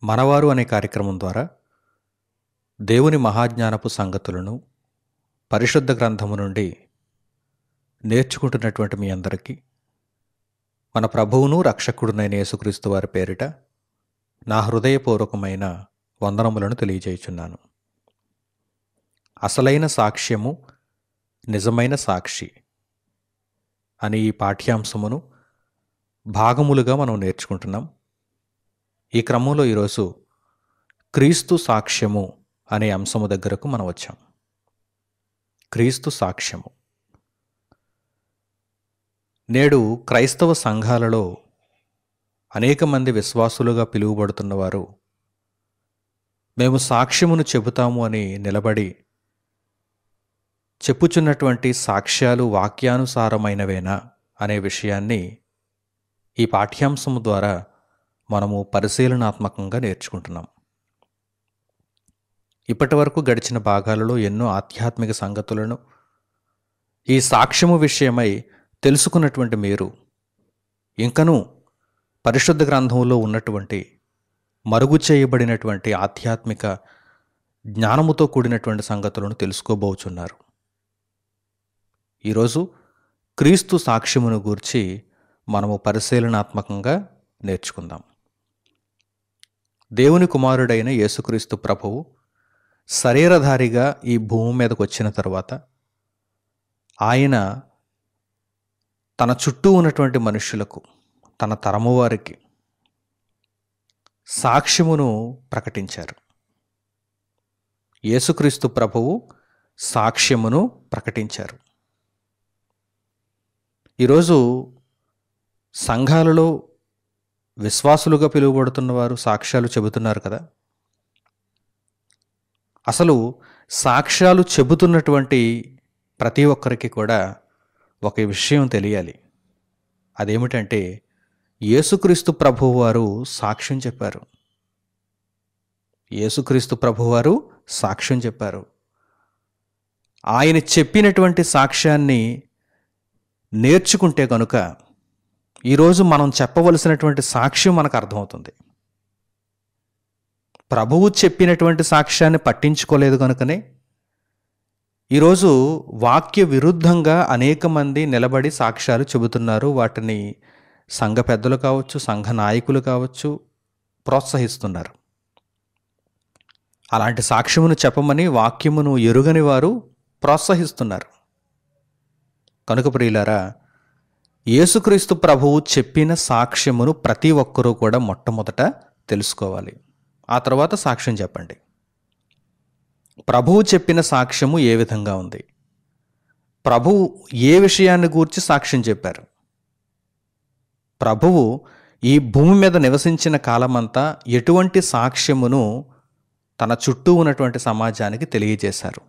మనవారు అనే కార్యక్రమం ద్వారా దేవుని మహాజ్ఞానపు సంగతులను పరిశుద్ధ గ్రంథము నుండి నేర్చుకుంటున్నటువంటి మీ అందరికీ మన ప్రభువును రక్షకుడునైన యేసుక్రీస్తు వారి పేరిట నా హృదయపూర్వకమైన వందనములను తెలియజేయుచున్నాను. అసలైన సాక్ష్యము నిజమైన సాక్షి అని ఈ పాఠ్యాంశమును భాగములుగా మనం నేర్చుకుంటున్నాం. ఈ క్రమంలో ఈరోజు క్రీస్తు సాక్ష్యము అనే అంశము దగ్గరకు మనం వచ్చాం. క్రీస్తు సాక్ష్యము. నేడు క్రైస్తవ సంఘాలలో అనేక మంది విశ్వాసులుగా పిలువబడుతున్నవారు మేము సాక్ష్యమును చెబుతాము అని నిలబడి చెప్పుచున్నటువంటి సాక్ష్యాలు వాక్యానుసారమైనవేనా అనే విషయాన్ని ఈ పాఠ్యాంశము ద్వారా మనము పరిశీలనాత్మకంగా నేర్చుకుంటున్నాం. ఇప్పటి వరకు గడిచిన భాగాలలో ఎన్నో ఆధ్యాత్మిక సంగతులను ఈ సాక్ష్యము విషయమై తెలుసుకున్నటువంటి మీరు ఇంకనూ పరిశుద్ధ గ్రంథంలో ఉన్నటువంటి మరుగు చేయబడినటువంటి ఆధ్యాత్మిక జ్ఞానముతో కూడినటువంటి సంగతులను తెలుసుకోబోచున్నారు. ఈరోజు క్రీస్తు సాక్ష్యమును గూర్చి మనము పరిశీలనాత్మకంగా నేర్చుకుందాం. దేవుని కుమారుడైన యేసుక్రీస్తు ప్రభువు శరీరధారిగా ఈ భూమి మీదకు వచ్చిన తర్వాత ఆయన తన చుట్టూ ఉన్నటువంటి మనుషులకు, తన తరము వారికి సాక్ష్యమును ప్రకటించారు. యేసుక్రీస్తు ప్రభువు సాక్ష్యమును ప్రకటించారు. ఈరోజు సంఘాలలో విశ్వాసులుగా పిలువబడుతున్న వారు సాక్ష్యాలు చెబుతున్నారు కదా. అసలు సాక్ష్యాలు చెబుతున్నటువంటి ప్రతి ఒక్కరికి కూడా ఒక విషయం తెలియాలి. అదేమిటంటే యేసుక్రీస్తు ప్రభువు వారు సాక్ష్యం చెప్పారు. యేసుక్రీస్తు ప్రభువారు సాక్ష్యం చెప్పారు. ఆయన చెప్పినటువంటి సాక్ష్యాన్ని నేర్చుకుంటే కనుక ఈరోజు మనం చెప్పవలసినటువంటి సాక్ష్యం మనకు అర్థమవుతుంది. ప్రభువు చెప్పినటువంటి సాక్ష్యాన్ని పట్టించుకోలేదు కనుకనే ఈరోజు వాక్య విరుద్ధంగా అనేక మంది నిలబడి సాక్ష్యాలు చెబుతున్నారు. వాటిని సంఘ పెద్దలు కావచ్చు, సంఘ నాయకులు కావచ్చు ప్రోత్సహిస్తున్నారు. అలాంటి సాక్ష్యమును చెప్పమని వాక్యమును ఎరుగని వారు ప్రోత్సహిస్తున్నారు. కనుక ప్రియులారా, యేసుక్రీస్తు ప్రభువు చెప్పిన సాక్ష్యమును ప్రతి ఒక్కరూ కూడా మొట్టమొదట తెలుసుకోవాలి. ఆ తర్వాత సాక్ష్యం చెప్పండి. ప్రభువు చెప్పిన సాక్ష్యము ఏ విధంగా ఉంది? ప్రభువు ఏ విషయాన్ని గూర్చి సాక్ష్యం చెప్పారు? ప్రభువు ఈ భూమి మీద నివసించిన కాలమంతా ఎటువంటి సాక్ష్యమును తన చుట్టూ ఉన్నటువంటి సమాజానికి తెలియజేశారు?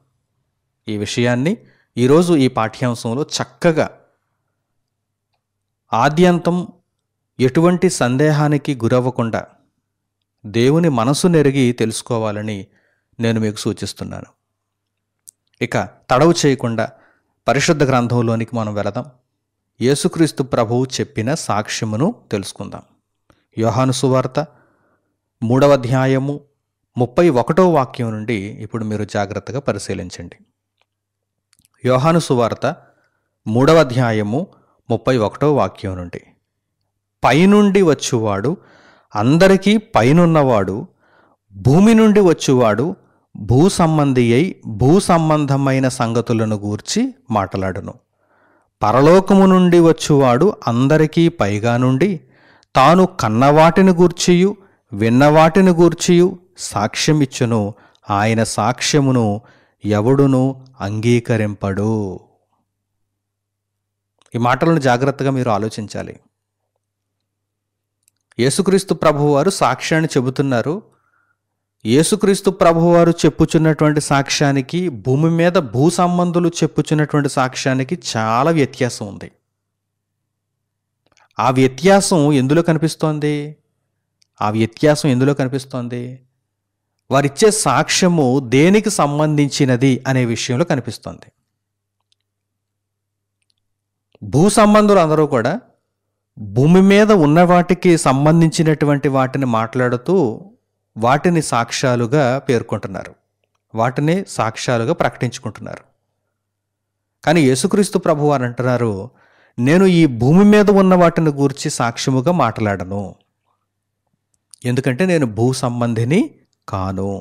ఈ విషయాన్ని ఈరోజు ఈ పాఠ్యాంశంలో చక్కగా ఆద్యంతం ఎటువంటి సందేహానికి గురవ్వకుండా దేవుని మనసు నెరిగి తెలుసుకోవాలని నేను మీకు సూచిస్తున్నాను. ఇక తడవు చేయకుండా పరిశుద్ధ గ్రంథంలోనికి మనం వెళదాం. యేసుక్రీస్తు ప్రభువు చెప్పిన సాక్ష్యమును తెలుసుకుందాం. యోహాను సువార్త 3వ అధ్యాయము 31వ వాక్యం నుండి ఇప్పుడు మీరు జాగ్రత్తగా పరిశీలించండి. యోహాను సువార్త 3వ అధ్యాయము 31వ వాక్యం నుండి, పైనుండి వచ్చువాడు అందరికీ పైనున్నవాడు, భూమి నుండి వచ్చువాడు భూ సంబంధి అయి భూ సంబంధమైన సంగతులను గూర్చి మాట్లాడును. పరలోకము నుండి వచ్చువాడు అందరికీ పైగా నుండి తాను కన్నవాటిని గూర్చియు విన్నవాటిని గూర్చియు సాక్ష్యమిచ్చును. ఆయన సాక్ష్యమును ఎవడును అంగీకరింపడు. ఈ మాటలను జాగ్రత్తగా మీరు ఆలోచించాలి. యేసుక్రీస్తు ప్రభువారు సాక్ష్యాన్ని చెబుతున్నారు. యేసుక్రీస్తు ప్రభువారు చెప్పుచున్నటువంటి సాక్ష్యానికి, భూమి మీద భూ సంబంధులు చెప్పుచున్నటువంటి సాక్ష్యానికి చాలా వ్యత్యాసం ఉంది. ఆ వ్యత్యాసం ఎందులో కనిపిస్తోంది? వారిచ్చే సాక్ష్యము దేనికి సంబంధించినది అనే విషయంలో కనిపిస్తోంది. భూ సంబంధులు అందరూ కూడా భూమి మీద ఉన్న వాటికి సంబంధించినటువంటి వాటిని మాట్లాడుతూ వాటిని సాక్ష్యాలుగా పేర్కొంటున్నారు, వాటిని సాక్ష్యాలుగా ప్రకటించుకుంటున్నారు. కానీ యేసుక్రీస్తు ప్రభువు అని అంటున్నారు, నేను ఈ భూమి మీద ఉన్న వాటిని గూర్చి సాక్ష్యముగా మాట్లాడను, ఎందుకంటే నేను భూ సంబంధిని కాను.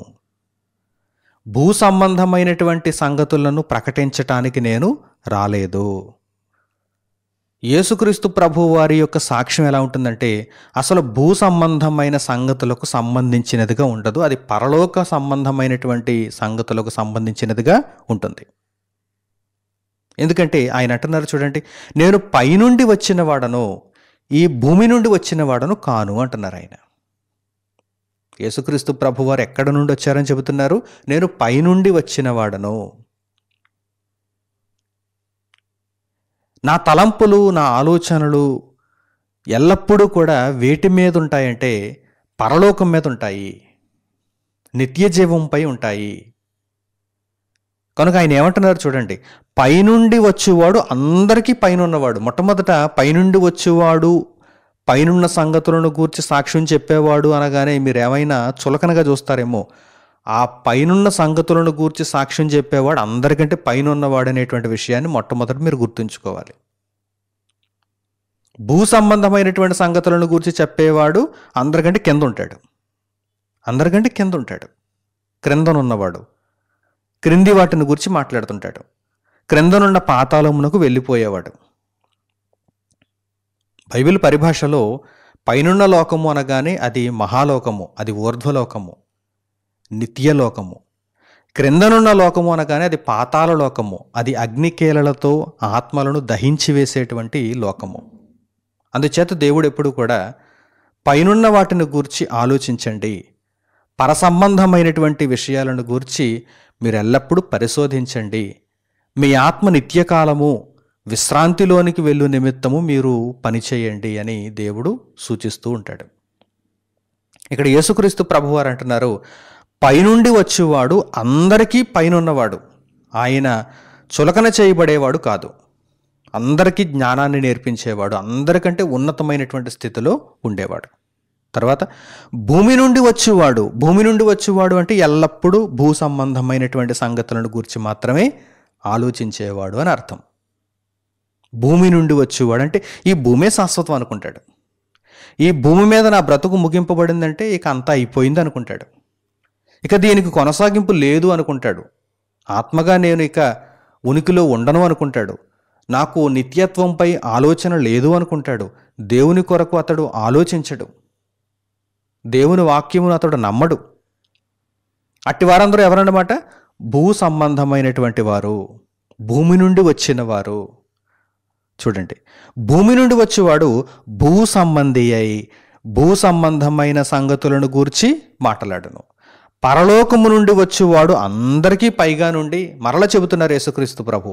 భూ సంబంధమైనటువంటి సంగతులను ప్రకటించటానికి నేను రాలేదు. యేసుక్రీస్తు ప్రభువు వారి యొక్క సాక్ష్యం ఎలా ఉంటుందంటే అసలు భూ సంబంధమైన సంగతులకు సంబంధించినదిగా ఉండదు, అది పరలోక సంబంధమైనటువంటి సంగతులకు సంబంధించినదిగా ఉంటుంది. ఎందుకంటే ఆయన అంటున్నారు చూడండి, నేను పైనుండి వచ్చిన వాడను, ఈ భూమి నుండి వచ్చిన వాడను కాను అంటున్నారు ఆయన. యేసుక్రీస్తు ప్రభు వారు ఎక్కడ నుండి వచ్చారని చెబుతున్నారు, నేను పైనుండి వచ్చిన వాడను. నా తలంపులు, నా ఆలోచనలు ఎల్లప్పుడూ కూడా వేటి మీద ఉంటాయంటే పరలోకం మీద ఉంటాయి, నిత్య జీవంపై ఉంటాయి. కనుక ఆయన ఏమంటున్నారు చూడండి, పైనుండి వచ్చేవాడు అందరికీ పైన ఉన్నవాడు. మొట్టమొదట పైనుండి వచ్చేవాడు, పైనున్న సంగతులను గూర్చి సాక్ష్యం చెప్పేవాడు అనగానే మీరు ఏమైనా చులకనగా చూస్తారేమో. ఆ పైనున్న సంగతులను గూర్చి సాక్ష్యం చెప్పేవాడు అందరికంటే పైన ఉన్నవాడు అనేటువంటి విషయాన్ని మొట్టమొదట మీరు గుర్తుంచుకోవాలి. భూ సంబంధమైనటువంటి సంగతులను గూర్చి చెప్పేవాడు అందరికంటే కింద ఉంటాడు, అందరికంటే కింద ఉంటాడు, క్రిందనున్నవాడు క్రింది వాటిని గురించి మాట్లాడుతుంటాడు, క్రిందనున్న పాతాళమునకు వెళ్ళిపోయేవాడు. బైబిల్ పరిభాషలో పైనున్న లోకము అనగానే అది మహాలోకము, అది ఊర్ధ్వలోకము, నిత్యలోకము. క్రిందనున్న లోకము అనగానే అది పాతాళ లోకము, అది అగ్నికేలలతో ఆత్మలను దహించి వేసేటువంటి లోకము. అందుచేత దేవుడు ఎప్పుడు కూడా పైనున్న వాటిని గూర్చి ఆలోచించండి, పరసంబంధమైనటువంటి విషయాలను గూర్చి మీరు ఎల్లప్పుడూ పరిశోధించండి, మీ ఆత్మ నిత్యకాలము విశ్రాంతిలోనికి వెళ్ళు నిమిత్తము మీరు పనిచేయండి అని దేవుడు సూచిస్తూ ఉంటాడు. ఇక్కడ యేసుక్రీస్తు ప్రభువారు అంటున్నారు, పైనుండి వచ్చేవాడు అందరికీ పైనున్నవాడు, ఆయన చులకన చేయబడేవాడు కాదు, అందరికీ జ్ఞానాన్ని నేర్పించేవాడు, అందరికంటే ఉన్నతమైనటువంటి స్థితిలో ఉండేవాడు. తర్వాత భూమి నుండి వచ్చేవాడు, భూమి నుండి వచ్చేవాడు అంటే ఎల్లప్పుడూ భూ సంబంధమైనటువంటి సంగతులను గురించి మాత్రమే ఆలోచించేవాడు అని అర్థం. భూమి నుండి వచ్చేవాడు అంటే ఈ భూమే శాశ్వతం అనుకుంటాడు, ఈ భూమి మీద నా బ్రతుకు ముగింపబడిందంటే ఇక అంతా అయిపోయింది అనుకుంటాడు, ఇక దీనికి కొనసాగింపు లేదు అనుకుంటాడు, ఆత్మగా నేను ఇక ఉనికిలో ఉండను అనుకుంటాడు, నాకు నిత్యత్వంపై ఆలోచన లేదు అనుకుంటాడు. దేవుని కొరకు అతడు ఆలోచించడు, దేవుని వాక్యమును అతడు నమ్మడు. అట్టి వారందరూ ఎవరన్నమాట? భూ సంబంధమైనటువంటి వారు, భూమి నుండి వచ్చిన వారు. చూడండి, భూమి నుండి వచ్చేవాడు భూ సంబంధి అయి భూ సంబంధమైన సంగతులను గూర్చి మాట్లాడును. పరలోకము నుండి వచ్చేవాడు అందరికీ పైగా నుండి, మరల చెబుతున్నారు యేసుక్రీస్తు ప్రభు,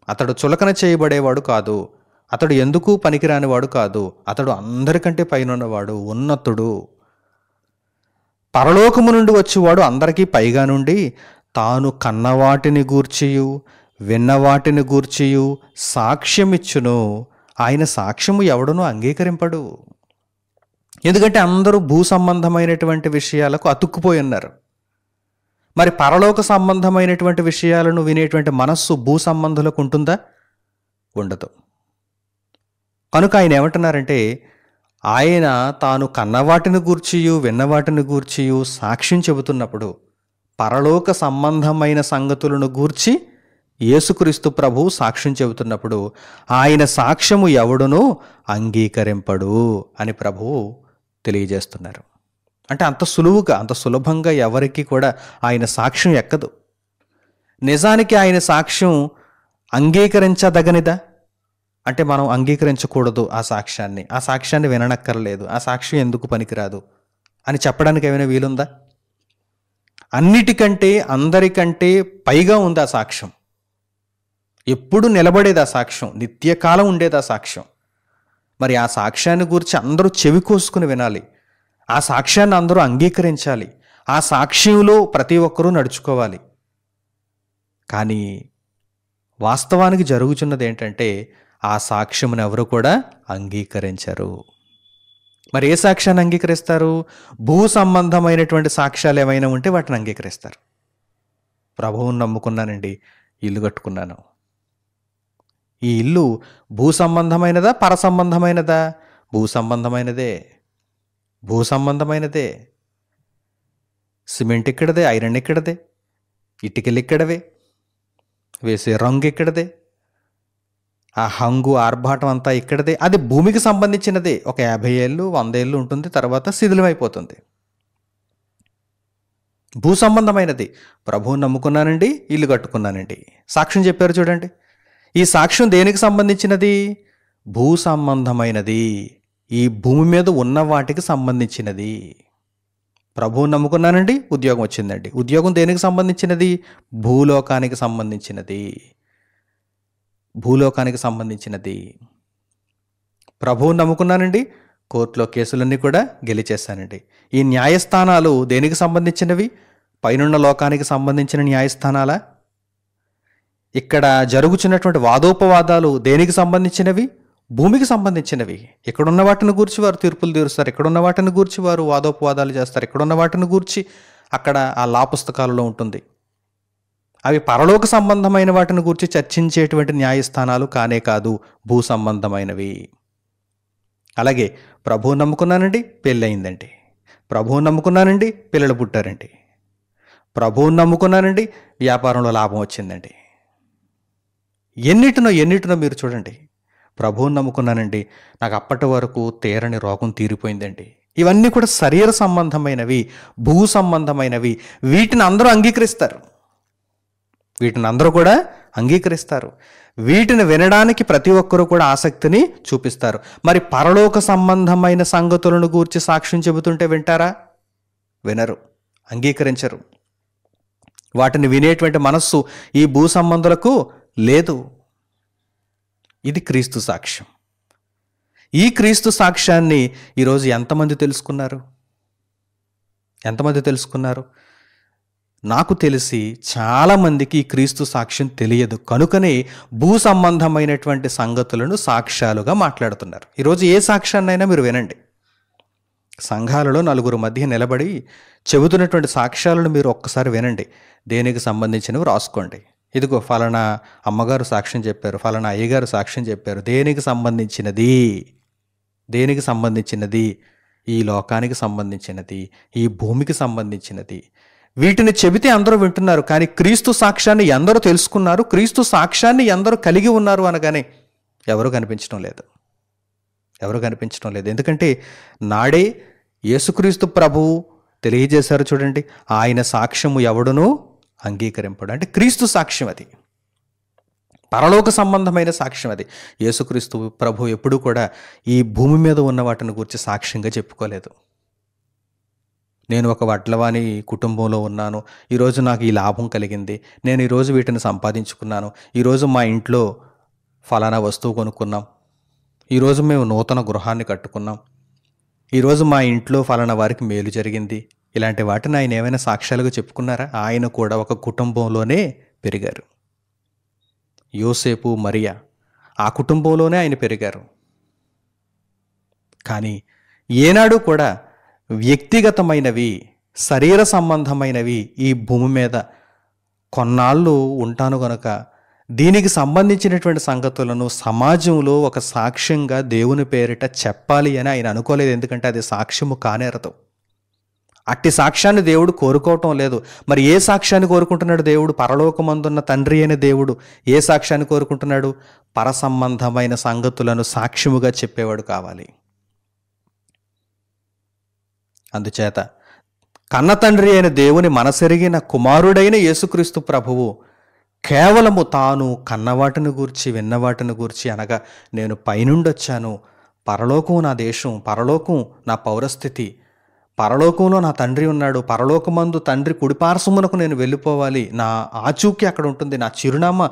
అతడు చులకన చేయబడేవాడు కాదు, అతడు ఎందుకు పనికిరానివాడు కాదు, అతడు అందరికంటే పైనున్నవాడు, ఉన్నతుడు. పరలోకము నుండి వచ్చేవాడు అందరికీ పైగా నుండి తాను కన్నవాటిని గూర్చియు విన్నవాటిని గూర్చియు సాక్ష్యమిచ్చును, ఆయన సాక్ష్యము ఎవడునూ అంగీకరింపడు. ఎందుకంటే అందరూ భూ సంబంధమైనటువంటి విషయాలకు అతుక్కుపోయి ఉన్నారు. మరి పరలోక సంబంధమైనటువంటి విషయాలను వినేటువంటి మనస్సు భూ సంబంధులకు ఉంటుందా? ఉండదు. కనుక ఆయన ఏమంటున్నారంటే, ఆయన తాను కన్నవాటిని గూర్చియు విన్నవాటిని గూర్చియు సాక్ష్యం చెబుతున్నప్పుడు పరలోక సంబంధమైన సంగతులను గూర్చి యేసుక్రీస్తు ప్రభువు సాక్ష్యం చెబుతున్నప్పుడు ఆయన సాక్ష్యము ఎవడునూ అంగీకరింపడు అని ప్రభువు తెలియజేస్తున్నారు. అంటే అంత సులువుగా, అంత సులభంగా ఎవరికి కూడా ఆయన సాక్ష్యం ఎక్కదు. నిజానికి ఆయన సాక్ష్యం అంగీకరించదగనిదా అంటే మనం అంగీకరించకూడదు, ఆ సాక్ష్యాన్ని విననక్కర్లేదు, ఆ సాక్ష్యం ఎందుకు పనికిరాదు అని చెప్పడానికి ఏమైనా వీలుందా? అన్నిటికంటే అందరికంటే పైగా ఉంది ఆ సాక్ష్యం. ఎప్పుడు నిలబడేది ఆ సాక్ష్యం, నిత్యకాలం ఉండేది ఆ సాక్ష్యం. మరి ఆ సాక్ష్యాన్ని గురించి అందరూ చెవి కోసుకుని వినాలి, ఆ సాక్ష్యాన్ని అందరూ అంగీకరించాలి, ఆ సాక్ష్యంలో ప్రతి ఒక్కరూ నడుచుకోవాలి. కానీ వాస్తవానికి జరుగుతున్నది ఏంటంటే ఆ సాక్ష్యమును ఎవరు కూడా అంగీకరించరు. మరి ఏ సాక్ష్యాన్ని అంగీకరిస్తారు? భూ సంబంధమైనటువంటి సాక్ష్యాలు ఏమైనా ఉంటే వాటిని అంగీకరిస్తారు. ప్రభువుని నమ్ముకున్నానండి, ఇల్లు కట్టుకున్నాను. ఈ ఇల్లు భూ సంబంధమైనదా, పర సంబంధమైనదా? భూ సంబంధమైనదే. భూ సంబంధమైనదే. సిమెంట్ ఇక్కడదే, ఐరన్ ఇక్కడదే, ఇటుకలు ఇక్కడవే, వేసే రంగు ఇక్కడదే, ఆ హంగు ఆర్భాటం అంతా ఇక్కడదే. అది భూమికి సంబంధించినదే. ఒక 50 ఏళ్ళు 100 ఏళ్ళు ఉంటుంది, తర్వాత శిథిలమైపోతుంది. భూ సంబంధమైనది. ప్రభువుని నమ్ముకున్నానండి, ఇల్లు కట్టుకున్నానండి. సాక్ష్యం చెప్పారు చూడండి. ఈ సాక్ష్యం దేనికి సంబంధించినది? భూ సంబంధమైనది. ఈ భూమి మీద ఉన్న వాటికి సంబంధించినది. ప్రభువుని నమ్ముకున్నానండి, ఉద్యోగం వచ్చిందండి. ఉద్యోగం దేనికి సంబంధించినది? భూలోకానికి సంబంధించినది. భూలోకానికి సంబంధించినది. ప్రభువుని నమ్ముకున్నానండి, కోర్టులో కేసులన్నీ కూడా గెలిచేశానండి. ఈ న్యాయస్థానాలు దేనికి సంబంధించినవి? పైనున్న లోకానికి సంబంధించిన న్యాయస్థానాలా? ఇక్కడ జరుగుతున్నటువంటి వాదోపవాదాలు దేనికి సంబంధించినవి? భూమికి సంబంధించినవి. ఇక్కడున్న వాటిని గూర్చి వారు తీర్పులు తీరుస్తారు, ఇక్కడున్న వాటిని గూర్చి వారు వాదోపవాదాలు చేస్తారు, ఇక్కడున్న వాటిని గూర్చి అక్కడ ఆ లా పుస్తకాలలో ఉంటుంది. అవి పరలోక సంబంధమైన వాటిని గూర్చి చర్చించేటువంటి న్యాయస్థానాలు కానే కాదు, భూ సంబంధమైనవి. అలాగే ప్రభువుని నమ్ముకున్నానండి, పెళ్ళయిందండి. ప్రభువుని నమ్ముకున్నానండి, పిల్లలు పుట్టారండి. ప్రభువుని నమ్ముకున్నానండి, వ్యాపారంలో లాభం వచ్చిందండి. ఎన్నిటినో మీరు చూడండి. ప్రభువుని నమ్ముకున్నానండి, నాకు అప్పటి వరకు తీరని రోగం తీరిపోయిందండి. ఇవన్నీ కూడా శరీర సంబంధమైనవి, భూ సంబంధమైనవి. వీటిని అందరూ అంగీకరిస్తారు. వీటిని అందరూ కూడా అంగీకరిస్తారు. వీటిని వినడానికి ప్రతి ఒక్కరూ కూడా ఆసక్తిని చూపిస్తారు. మరి పరలోక సంబంధమైన సంగతులను గూర్చి సాక్ష్యం చెబుతుంటే వింటారా? వినరు, అంగీకరించరు. వాటిని వినేటువంటి మనస్సు ఈ భూ సంబంధులకు లేదు. ఇది క్రీస్తు సాక్ష్యం. ఈ క్రీస్తు సాక్ష్యాన్ని ఈరోజు ఎంతమంది తెలుసుకున్నారు? ఎంతమంది తెలుసుకున్నారు? నాకు తెలిసి చాలామందికి ఈ క్రీస్తు సాక్ష్యం తెలియదు. కనుకనే భూ సంబంధమైనటువంటి సంగతులను సాక్ష్యాలుగా మాట్లాడుతున్నారు. ఈరోజు ఏ సాక్ష్యాన్నైనా మీరు వినండి. సంఘాలలో నలుగురు మధ్య నిలబడి చెబుతున్నటువంటి సాక్ష్యాలను మీరు ఒక్కసారి వినండి. దేనికి సంబంధించినవి రాసుకోండి. ఇదిగో ఫలానా అమ్మగారు సాక్ష్యం చెప్పారు, ఫలానా అయ్యగారు సాక్ష్యం చెప్పారు. దేనికి సంబంధించినది? దేనికి సంబంధించినది? ఈ లోకానికి సంబంధించినది, ఈ భూమికి సంబంధించినది. వీటిని చెబితే అందరూ వింటున్నారు, కానీ క్రీస్తు సాక్ష్యాన్ని ఎందరూ తెలుసుకున్నారు, క్రీస్తు సాక్ష్యాన్ని ఎందరూ కలిగి ఉన్నారు అనగానే ఎవరు కనిపించడం లేదు. ఎవరు కనిపించడం లేదు. ఎందుకంటే నాడే యేసుక్రీస్తు ప్రభువు తెలియజేశారు చూడండి, ఆయన సాక్ష్యము ఎవడునూ అంగీకరింపడు. అంటే క్రీస్తు సాక్ష్యం అది, పరలోక సంబంధమైన సాక్ష్యం అది. యేసుక్రీస్తు ప్రభు ఎప్పుడూ కూడా ఈ భూమి మీద ఉన్న వాటిని గురించి సాక్ష్యంగా చెప్పుకోలేదు. నేను ఒక వడ్లవాని కుటుంబంలో ఉన్నాను, ఈరోజు నాకు ఈ లాభం కలిగింది, నేను ఈరోజు వీటిని సంపాదించుకున్నాను, ఈరోజు మా ఇంట్లో ఫలానా వస్తువు కొనుక్కున్నాం, ఈరోజు మేము నూతన గృహాన్ని కట్టుకున్నాం, ఈరోజు మా ఇంట్లో ఫలానా వారికి మేలు జరిగింది. ఇలాంటి వాటిని ఆయన ఏమైనా సాక్ష్యాలుగా చెప్పుకున్నారా? ఆయన కూడా ఒక కుటుంబంలోనే పెరిగారు. యోసేపు, మరియా ఆ కుటుంబంలోనే ఆయన పెరిగారు. కానీ ఏనాడు కూడా వ్యక్తిగతమైనవి, శరీర సంబంధమైనవి ఈ భూమి మీద కొన్నాళ్ళు ఉంటాను గనుక దీనికి సంబంధించినటువంటి సంగతులను సమాజంలో ఒక సాక్ష్యంగా దేవుని పేరిట చెప్పాలి అని ఆయన అనుకోలేదు. ఎందుకంటే అది సాక్ష్యము కానేరదు. అట్టి సాక్ష్యాన్ని దేవుడు కోరుకోవటం లేదు. మరి ఏ సాక్ష్యాన్ని కోరుకుంటున్నాడు దేవుడు? పరలోకమందున్న తండ్రి అయిన దేవుడు ఏ సాక్ష్యాన్ని కోరుకుంటున్నాడు? పరసంబంధమైన సంగతులను సాక్ష్యముగా చెప్పేవాడు కావాలి. అందుచేత కన్న తండ్రి అయిన దేవుని మనసెరిగిన కుమారుడైన యేసుక్రీస్తు ప్రభువు కేవలము తాను కన్నవాటిని గూర్చి, విన్నవాటిని గూర్చి, అనగా నేను పైనుండి వచ్చాను, పరలోకం నా దేశం, పరలోకం నా పౌరస్థితి, పరలోకంలో నా తండ్రి ఉన్నాడు, పరలోకమందు తండ్రి కుడిపార్శ్వమునకు నేను వెళ్ళిపోవాలి, నా ఆచూకీ అక్కడ ఉంటుంది, నా చిరునామా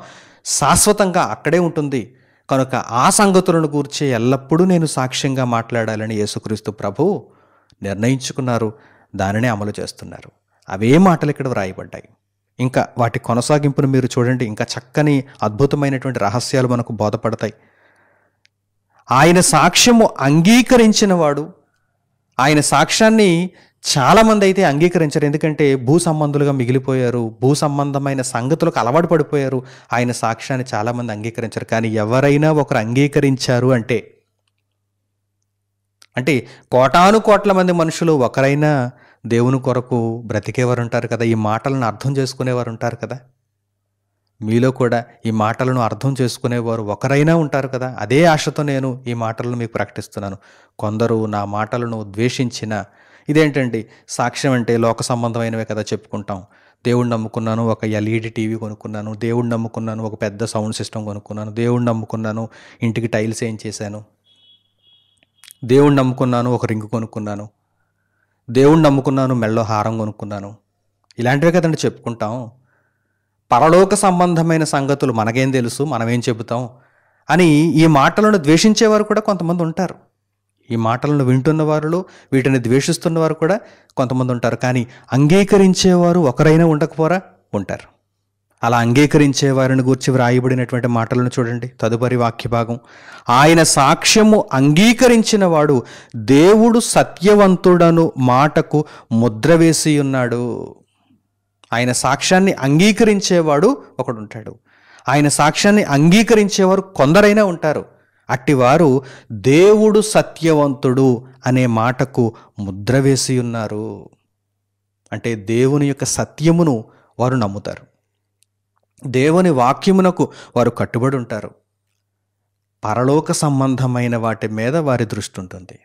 శాశ్వతంగా అక్కడే ఉంటుంది, కనుక ఆ సంగతులను గూర్చి ఎల్లప్పుడూ నేను సాక్ష్యంగా మాట్లాడాలని యేసుక్రీస్తు ప్రభు నిర్ణయించుకున్నారు. దానినే అమలు చేస్తున్నారు. అవే మాటలు ఇక్కడ వ్రాయబడ్డాయి. ఇంకా వాటి కొనసాగింపును మీరు చూడండి. ఇంకా చక్కని అద్భుతమైనటువంటి రహస్యాలు మనకు బోధపడతాయి. ఆయన సాక్ష్యము అంగీకరించిన వాడు, ఆయన సాక్ష్యాన్ని చాలామంది అయితే అంగీకరించారు. ఎందుకంటే భూ సంబంధులుగా మిగిలిపోయారు, భూ సంబంధమైన సంగతులకు అలవాటు పడిపోయారు. ఆయన సాక్ష్యాన్ని చాలామంది అంగీకరించారు. కానీ ఎవరైనా ఒకరు అంగీకరించారు అంటే కోటాను కోట్ల మంది మనుషులు ఒకరైనా దేవుని కొరకు బ్రతికేవారు ఉంటారు కదా, ఈ మాటలను అర్థం చేసుకునేవారు ఉంటారు కదా. మీలో కూడా ఈ మాటలను అర్థం చేసుకునేవారు ఒకరైనా ఉంటారు కదా. అదే ఆశతో నేను ఈ మాటలను మీకు ప్రకటిస్తున్నాను. కొందరు నా మాటలను ద్వేషించిన, ఇదేంటండి సాక్ష్యం అంటే లోక సంబంధమైనవే కదా చెప్పుకుంటాం. దేవుణ్ణి నమ్ముకున్నాను, ఒక ఎల్ఈడి టీవీ కొనుక్కున్నాను, దేవుణ్ణి నమ్ముకున్నాను, ఒక పెద్ద సౌండ్ సిస్టమ్ కొనుక్కున్నాను, దేవుణ్ణి నమ్ముకున్నాను, ఇంటికి టైల్స్ ఏం చేశాను, దేవుణ్ణి నమ్ముకున్నాను, ఒక రింగు కొనుక్కున్నాను, దేవుణ్ణి నమ్ముకున్నాను, మెళ్ళో హారం కొనుక్కున్నాను, ఇలాంటివే కదండి చెప్పుకుంటాం. పరలోక సంబంధమైన సంగతులు మనకేం తెలుసు, మనమేం చెబుతాం అని ఈ మాటలను ద్వేషించేవారు కూడా కొంతమంది ఉంటారు. ఈ మాటలను వింటున్న వారిలో వీటిని ద్వేషిస్తున్న వారు కూడా కొంతమంది ఉంటారు. కానీ అంగీకరించేవారు ఒకరైనా ఉండకపోరా, ఉంటారు. అలా అంగీకరించే వారిని గూర్చి వ్రాయబడినటువంటి మాటలను చూడండి. తదుపరి వాక్య భాగం, ఆయన సాక్ష్యము అంగీకరించిన వాడు దేవుడు సత్యవంతుడను మాటకు ముద్ర వేసి ఉన్నాడు. ఆయన సాక్ష్యాన్ని అంగీకరించేవాడు ఒకడు ఉంటాడు. ఆయన సాక్ష్యాన్ని అంగీకరించేవారు కొందరైనా ఉంటారు. అట్టివారు దేవుడు సత్యవంతుడు అనే మాటకు ముద్ర వేసి ఉన్నారు. అంటే దేవుని యొక్క సత్యమును వారు నమ్ముతారు, దేవుని వాక్యమునకు వారు కట్టుబడి ఉంటారు. పరలోక సంబంధమైన వాటి మీద వారి దృష్టి ఉంటుంది.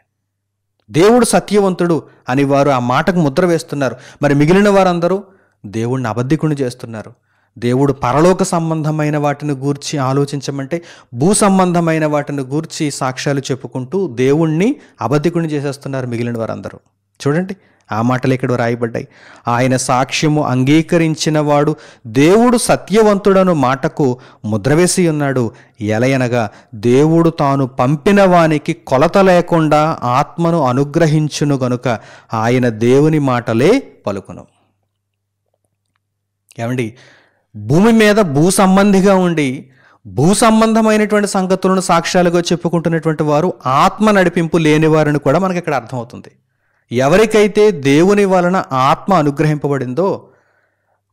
దేవుడు సత్యవంతుడు అని వారు ఆ మాటకు ముద్ర వేస్తున్నారు. మరి మిగిలిన వారందరూ దేవుణ్ణి అబద్ధికుని చేస్తున్నారు. దేవుడు పరలోక సంబంధమైన వాటిని గూర్చి ఆలోచించమంటే భూ సంబంధమైన వాటిని గూర్చి సాక్ష్యాలు చెప్పుకుంటూ దేవుణ్ణి అబద్ధికుని చేసేస్తున్నారు మిగిలిన వారందరూ. చూడండి, ఆ మాటలు ఇక్కడ రాయబడ్డాయి. ఆయన సాక్ష్యము అంగీకరించిన వాడు దేవుడు సత్యవంతుడను మాటకు ముద్రవేసి ఉన్నాడు. ఎలయనగా దేవుడు తాను పంపిన వానికి కొలత లేకుండా ఆత్మను అనుగ్రహించును గనుక ఆయన దేవుని మాటలే పలుకును. ఏమండి, భూమి మీద భూ సంబంధిగా ఉండి భూ సంబంధమైనటువంటి సంగతులను సాక్ష్యాలుగా చెప్పుకుంటున్నటువంటి వారు ఆత్మ నడిపింపు లేనివారని కూడా మనకి ఇక్కడ అర్థమవుతుంది. ఎవరికైతే దేవుని వలన ఆత్మ అనుగ్రహింపబడిందో,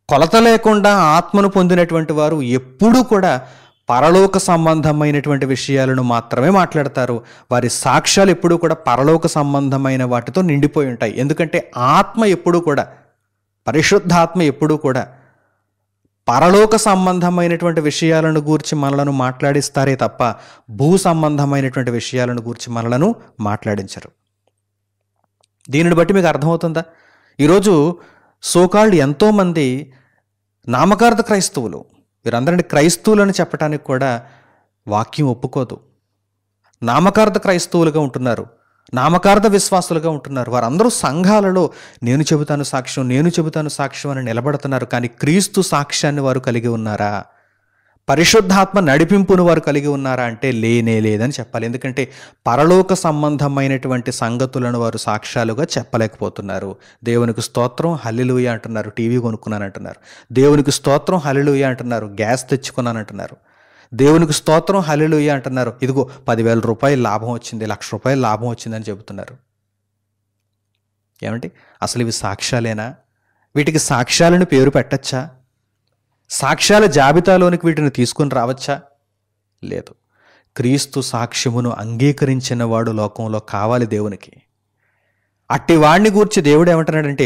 కొలత లేకుండా ఆత్మను పొందినటువంటి వారు ఎప్పుడూ కూడా పరలోక సంబంధమైనటువంటి విషయాలను మాత్రమే మాట్లాడతారు. వారి సాక్ష్యాలు ఎప్పుడూ కూడా పరలోక సంబంధమైన వాటితో నిండిపోయి ఉంటాయి. ఎందుకంటే ఆత్మ ఎప్పుడూ కూడా, పరిశుద్ధాత్మ ఎప్పుడూ కూడా పరలోక సంబంధమైనటువంటి విషయాలను గూర్చి మనలను మాట్లాడిస్తారే తప్ప భూ సంబంధమైనటువంటి విషయాలను గూర్చి మనలను మాట్లాడించరు. దీనిని బట్టి మీకు అర్థమవుతుందా? ఈరోజు సోకాల్డ్ ఎంతోమంది నామకార్థ క్రైస్తవులు, వీరందరినీ క్రైస్తవులని చెప్పడానికి కూడా వాక్యం ఒప్పుకోదు. నామకార్థ క్రైస్తవులుగా ఉంటున్నారు, నామకార్థ విశ్వాసులుగా ఉంటున్నారు. వారందరూ సంఘాలలో నేను చెబుతాను సాక్ష్యం, నేను చెబుతాను సాక్ష్యం అని నిలబడుతున్నారు. కానీ క్రీస్తు సాక్ష్యాన్ని వారు కలిగి ఉన్నారా? పరిశుద్ధాత్మ నడిపింపును వారు కలిగి ఉన్నారా అంటే లేనే లేదని చెప్పాలి. ఎందుకంటే పరలోక సంబంధమైనటువంటి సంగతులను వారు సాక్ష్యాలుగా చెప్పలేకపోతున్నారు. దేవునికి స్తోత్రం హల్లెలూయా అంటున్నారు, టీవీ కొనుక్కున్నాను అంటున్నారు. దేవునికి స్తోత్రం హల్లెలూయా అంటున్నారు, గ్యాస్ తెచ్చుకున్నాను అంటున్నారు. దేవునికి స్తోత్రం హల్లెలూయా అంటున్నారు, ఇదిగో 10,000 రూపాయలు లాభం వచ్చింది, 1,00,000 రూపాయలు లాభం వచ్చిందని చెబుతున్నారు. ఏమంటే అసలు ఇవి సాక్ష్యాలేనా? వీటికి సాక్ష్యాలను పేరు పెట్టచ్చా? సాక్ష్యాల జాబితాలోనికి వీటిని తీసుకుని రావచ్చా? లేదు. క్రీస్తు సాక్ష్యమును అంగీకరించిన వాడు లోకంలో కావాలి దేవునికి. అట్టి వాడిని గూర్చి దేవుడు ఏమంటున్నాడంటే,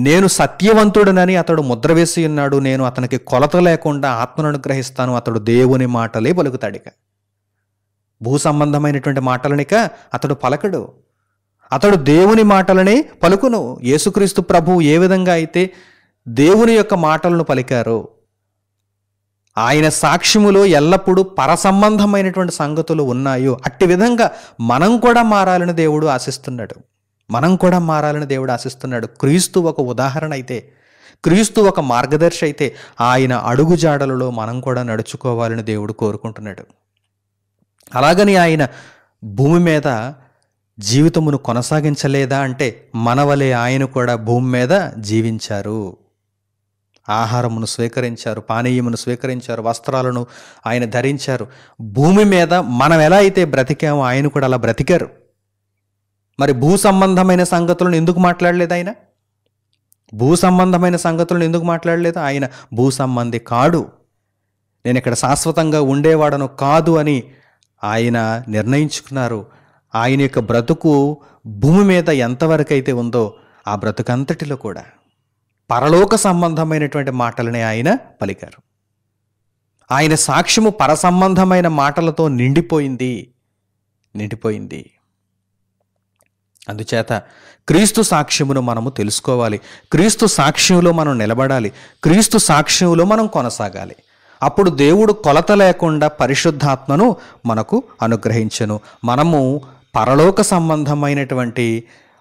నేను సత్యవంతుడనని అతడు ముద్ర వేసి ఉన్నాడు, నేను అతనికి కొలత లేకుండా ఆత్మను అనుగ్రహిస్తాను, అతడు దేవుని మాటలే పలుకుతాడిక. భూ సంబంధమైనటువంటి మాటలనిక అతడు పలకడు, అతడు దేవుని మాటలనే పలుకును. యేసుక్రీస్తు ప్రభువు ఏ విధంగా అయితే దేవుని యొక్క మాటలను పలికారో, ఆయన సాక్ష్యములో ఎల్లప్పుడూ పరసంబంధమైనటువంటి సంగతులు ఉన్నాయో, అట్టి విధంగా మనం కూడా మారాలని దేవుడు ఆశిస్తున్నాడు. మనం కూడా మారాలని దేవుడు ఆశిస్తున్నాడు. క్రీస్తు ఒక ఉదాహరణ అయితే, క్రీస్తు ఒక మార్గదర్శి అయితే, ఆయన అడుగుజాడలలో మనం కూడా నడుచుకోవాలని దేవుడు కోరుకుంటున్నాడు. అలాగని ఆయన భూమి మీద జీవితమును కొనసాగించలేదా అంటే, మనవలే ఆయన కూడా భూమి మీద జీవించారు. ఆహారమును స్వీకరించారు, పానీయమును స్వీకరించారు, వస్త్రాలను ఆయన ధరించారు. భూమి మీద మనం ఎలా అయితే బ్రతికామో ఆయన కూడా అలా బ్రతికారు. మరి భూ సంబంధమైన సంగతులను ఎందుకు మాట్లాడలేదు ఆయన? భూ సంబంధమైన సంగతులను ఎందుకు మాట్లాడలేదు? ఆయన భూ సంబంధి కాడు, నేను ఇక్కడ శాశ్వతంగా ఉండేవాడను కాదు అని ఆయన నిర్ణయించుకున్నారు. ఆయన యొక్క బ్రతుకు భూమి మీద ఎంతవరకు అయితే ఉందో ఆ బ్రతుకంతటిలో కూడా పరలోక సంబంధమైనటువంటి మాటలనే ఆయన పలికారు. ఆయన సాక్ష్యము పరసంబంధమైన మాటలతో నిండిపోయింది. అందుచేత క్రీస్తు సాక్ష్యమును మనము తెలుసుకోవాలి. క్రీస్తు సాక్ష్యంలో మనం నిలబడాలి. క్రీస్తు సాక్ష్యంలో మనం కొనసాగాలి. అప్పుడు దేవుడు కొలత లేకుండా పరిశుద్ధాత్మను మనకు అనుగ్రహించెను. మనము పరలోక సంబంధమైనటువంటి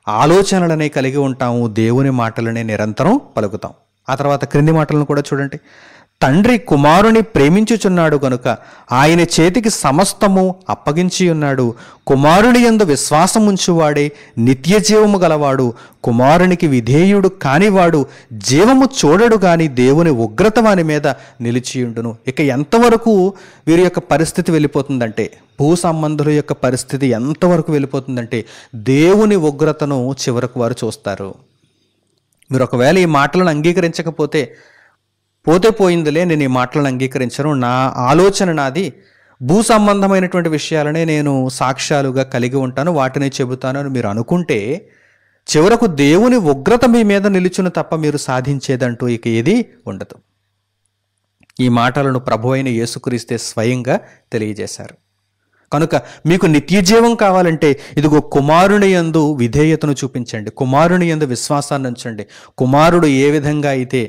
ఆలోచనలనే కలిగి ఉంటాము. దేవుని మాటలనే నిరంతరం పలుకుతాం. ఆ తర్వాత క్రింది మాటలను కూడా చూడండి. తండ్రి కుమారుని ప్రేమించుచున్నాడు గనుక ఆయన చేతికి సమస్తము అప్పగించి ఉన్నాడు. కుమారుని యందు విశ్వాసముంచువాడే నిత్య జీవము గలవాడు. కుమారునికి విధేయుడు కానివాడు జీవము చూడడు గాని దేవుని ఉగ్రత వాని మీద నిలిచియుండును. ఇక ఎంతవరకు వీరి యొక్క పరిస్థితి వెళ్ళిపోతుందంటే, భూ సంబంధుల యొక్క పరిస్థితి ఎంతవరకు వెళ్ళిపోతుందంటే దేవుని ఉగ్రతను చివరకు వారు చూస్తారు. మీరు ఒకవేళ ఈ మాటలను అంగీకరించకపోతే, పోతే పోయిందిలే, నేను ఈ మాటలను అంగీకరించను, నా ఆలోచన నాది, భూ సంబంధమైనటువంటి విషయాలనే నేను సాక్ష్యాలుగా కలిగి ఉంటాను, వాటిని చెబుతాను అని మీరు అనుకుంటే చివరకు దేవుని ఉగ్రత మీ మీద నిలుచును తప్ప మీరు సాధించేదంటూ ఇక ఏది ఉండదు. ఈ మాటలను ప్రభువైన యేసుక్రీస్తే స్వయంగా తెలియజేశారు. కనుక మీకు నిత్య జీవం కావాలంటే ఇదిగో కుమారుని యందు విధేయతను చూపించండి, కుమారుని యందు విశ్వాసాన్ని ఉంచండి. కుమారుడు ఏ విధంగా అయితే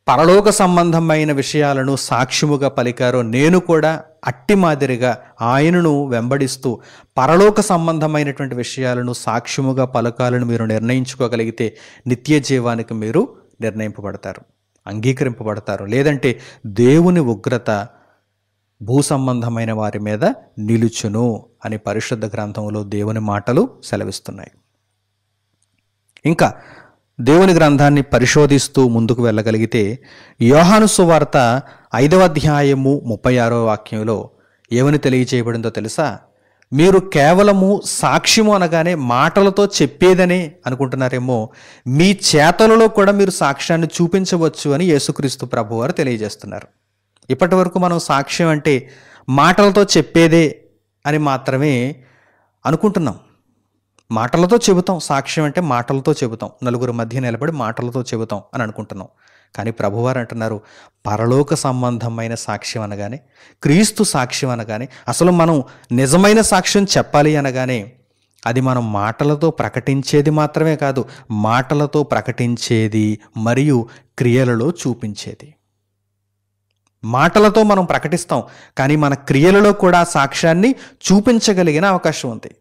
పరలోక సంబంధమైన విషయాలను సాక్ష్యముగా పలికారో నేను కూడా అట్టి మాదిరిగా ఆయనను వెంబడిస్తూ పరలోక సంబంధమైనటువంటి విషయాలను సాక్ష్యముగా పలకాలను మీరు నిర్ణయించుకోగలిగితే నిత్య జీవానికి మీరు నిర్ణయింపబడతారు, అంగీకరింపబడతారు. లేదంటే దేవుని ఉగ్రత భూ సంబంధమైన వారి మీద నిలుచును అని పరిశుద్ధ గ్రంథంలో దేవుని మాటలు సెలవిస్తున్నాయి. ఇంకా దేవుని గ్రంథాన్ని పరిశోధిస్తూ ముందుకు వెళ్ళగలిగితే యోహాను సువార్త 5వ అధ్యాయము 36వ వాక్యంలో ఏమని తెలియజేయబడిందో తెలుసా? మీరు కేవలము సాక్ష్యము అనగానే మాటలతో చెప్పేదనే అనుకుంటున్నారేమో, మీ చేతలలో కూడా మీరు సాక్ష్యాన్ని చూపించవచ్చు అని యేసుక్రీస్తు ప్రభువారు తెలియజేస్తున్నారు. ఇప్పటి వరకు మనం సాక్ష్యం అంటే మాటలతో చెప్పేదే అని మాత్రమే అనుకుంటున్నాం. మాటలతో చెబుతాం, సాక్ష్యం అంటే మాటలతో చెబుతాం, నలుగురు మధ్య నిలబడి మాటలతో చెబుతాం అని అనుకుంటున్నాం. కానీ ప్రభువారు అంటున్నారు, పరలోక సంబంధమైన సాక్ష్యం అనగానే, క్రీస్తు సాక్ష్యం అనగానే, అసలు మనం నిజమైన సాక్ష్యం చెప్పాలి అనగానే అది మనం మాటలతో ప్రకటించేది మాత్రమే కాదు, మాటలతో ప్రకటించేది మరియు క్రియలలో చూపించేది. మాటలతో మనం ప్రకటిస్తాం, కానీ మన క్రియలలో కూడా సాక్ష్యాన్ని చూపించగలిగిన అవకాశం ఉంది.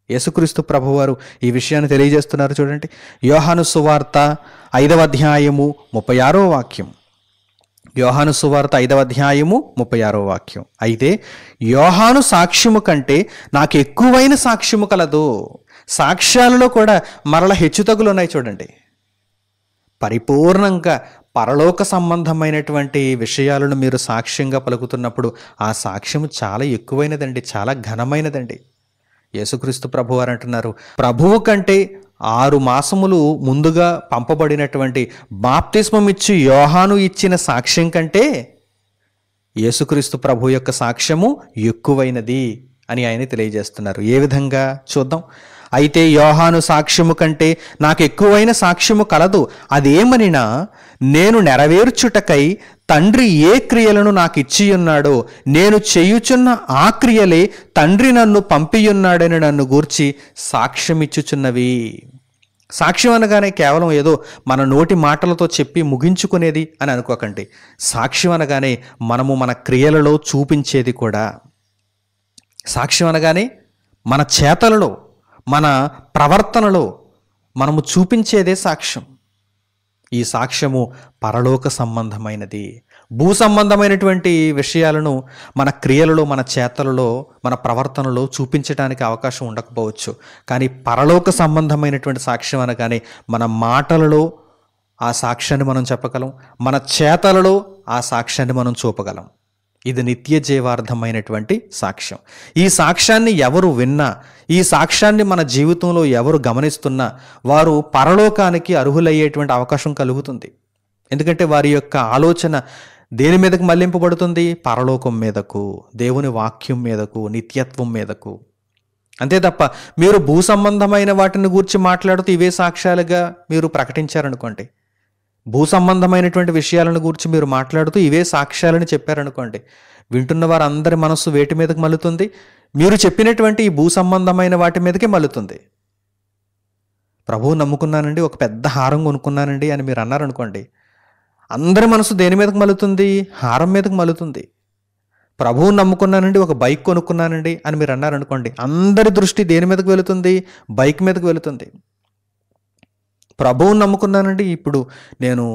యేసుక్రీస్తు ప్రభువారు ఈ విషయాన్ని తెలియజేస్తున్నారు. చూడండి, యోహాను సువార్త 5వ అధ్యాయము 36వ వాక్యం. యోహాను సువార్త 5వ అధ్యాయము 36వ వాక్యం. అయితే యోహాను సాక్ష్యము కంటే నాకు ఎక్కువైన సాక్ష్యము కలదు. సాక్ష్యాలలో కూడా మరల హెచ్చుతగులు ఉన్నాయి. చూడండి, పరిపూర్ణంగా పరలోక సంబంధమైనటువంటి విషయాలను మీరు సాక్ష్యంగా పలుకుతున్నప్పుడు ఆ సాక్ష్యము చాలా ఎక్కువైనదండి, చాలా ఘనమైనదండి. యేసుక్రీస్తు ప్రభువారు అంటున్నారు, ప్రభువు కంటే 6 మాసములు ముందుగా పంపబడినటువంటి బాప్తిస్మం ఇచ్చి యోహాను ఇచ్చిన సాక్ష్యం కంటే యేసుక్రీస్తు ప్రభు యొక్క సాక్ష్యము ఎక్కువైనది అని ఆయన తెలియజేస్తున్నారు. ఏ విధంగా చూద్దాం. అయితే యోహాను సాక్ష్యము కంటే నాకు ఎక్కువైన సాక్ష్యము కలదు. అదేమనినా నేను నెరవేర్చుటకై తండ్రి ఏ క్రియలను నాకు ఇచ్చి ఉన్నాడో నేను చేయుచున్న ఆ క్రియలే తండ్రి నన్ను పంపియున్నాడని నన్ను గూర్చి సాక్ష్యమిచ్చుచున్నవి. సాక్ష్యం అనగానే కేవలం ఏదో మన నోటి మాటలతో చెప్పి ముగించుకునేది అని అనుకోకండి. సాక్ష్యం అనగానే మనము మన క్రియలలో చూపించేది కూడా. సాక్ష్యం అనగానే మన చేతలలో, మన ప్రవర్తనలో మనము చూపించేదే సాక్ష్యం. ఈ సాక్ష్యము పరలోక సంబంధమైనది. భూ సంబంధమైనటువంటి విషయాలను మన క్రియలలో, మన చేతలలో, మన ప్రవర్తనలో చూపించడానికి అవకాశం ఉండకపోవచ్చు. కానీ పరలోక సంబంధమైనటువంటి సాక్ష్యం అనగానే మన మాటలలో ఆ సాక్ష్యాన్ని మనం చెప్పగలం, మన చేతలలో ఆ సాక్ష్యాన్ని మనం చూపగలం. ఇది నిత్య జీవార్థమైనటువంటి సాక్ష్యం. ఈ సాక్ష్యాన్ని ఎవరు విన్నా, ఈ సాక్ష్యాన్ని మన జీవితంలో ఎవరు గమనిస్తున్నా వారు పరలోకానికి అర్హులయ్యేటువంటి అవకాశం కలుగుతుంది. ఎందుకంటే వారి యొక్క ఆలోచన దేని మీదకు మళ్లింపబడుతుంది? పరలోకం మీదకు, దేవుని వాక్యం మీదకు, నిత్యత్వం మీదకు. అంతే తప్ప మీరు భూ సంబంధమైన వాటిని గూర్చి మాట్లాడుతూ ఇవే సాక్ష్యాలుగా మీరు ప్రకటించారనుకోండి, భూ సంబంధమైనటువంటి విషయాలను గురించి మీరు మాట్లాడుతూ ఇవే సాక్ష్యాలని చెప్పారనుకోండి, వింటున్న వారందరి మనస్సు వేటి మీదకి మలుతుంది? మీరు చెప్పినటువంటి ఈ భూ సంబంధమైన వాటి మీదకే మలుతుంది. ప్రభువు నమ్ముకున్నానండి, ఒక పెద్ద హారం కొనుక్కున్నానండి అని మీరు అన్నారనుకోండి, అందరి మనసు దేని మీదకి మలుతుంది? హారం మీదకి మలుతుంది. ప్రభువు నమ్ముకున్నానండి, ఒక బైక్ కొనుక్కున్నానండి అని మీరు అన్నారనుకోండి, అందరి దృష్టి దేని మీదకి వెళుతుంది? బైక్ మీదకి వెళుతుంది. ప్రభువుని నమ్ముకున్నానండి, ఇప్పుడు నేను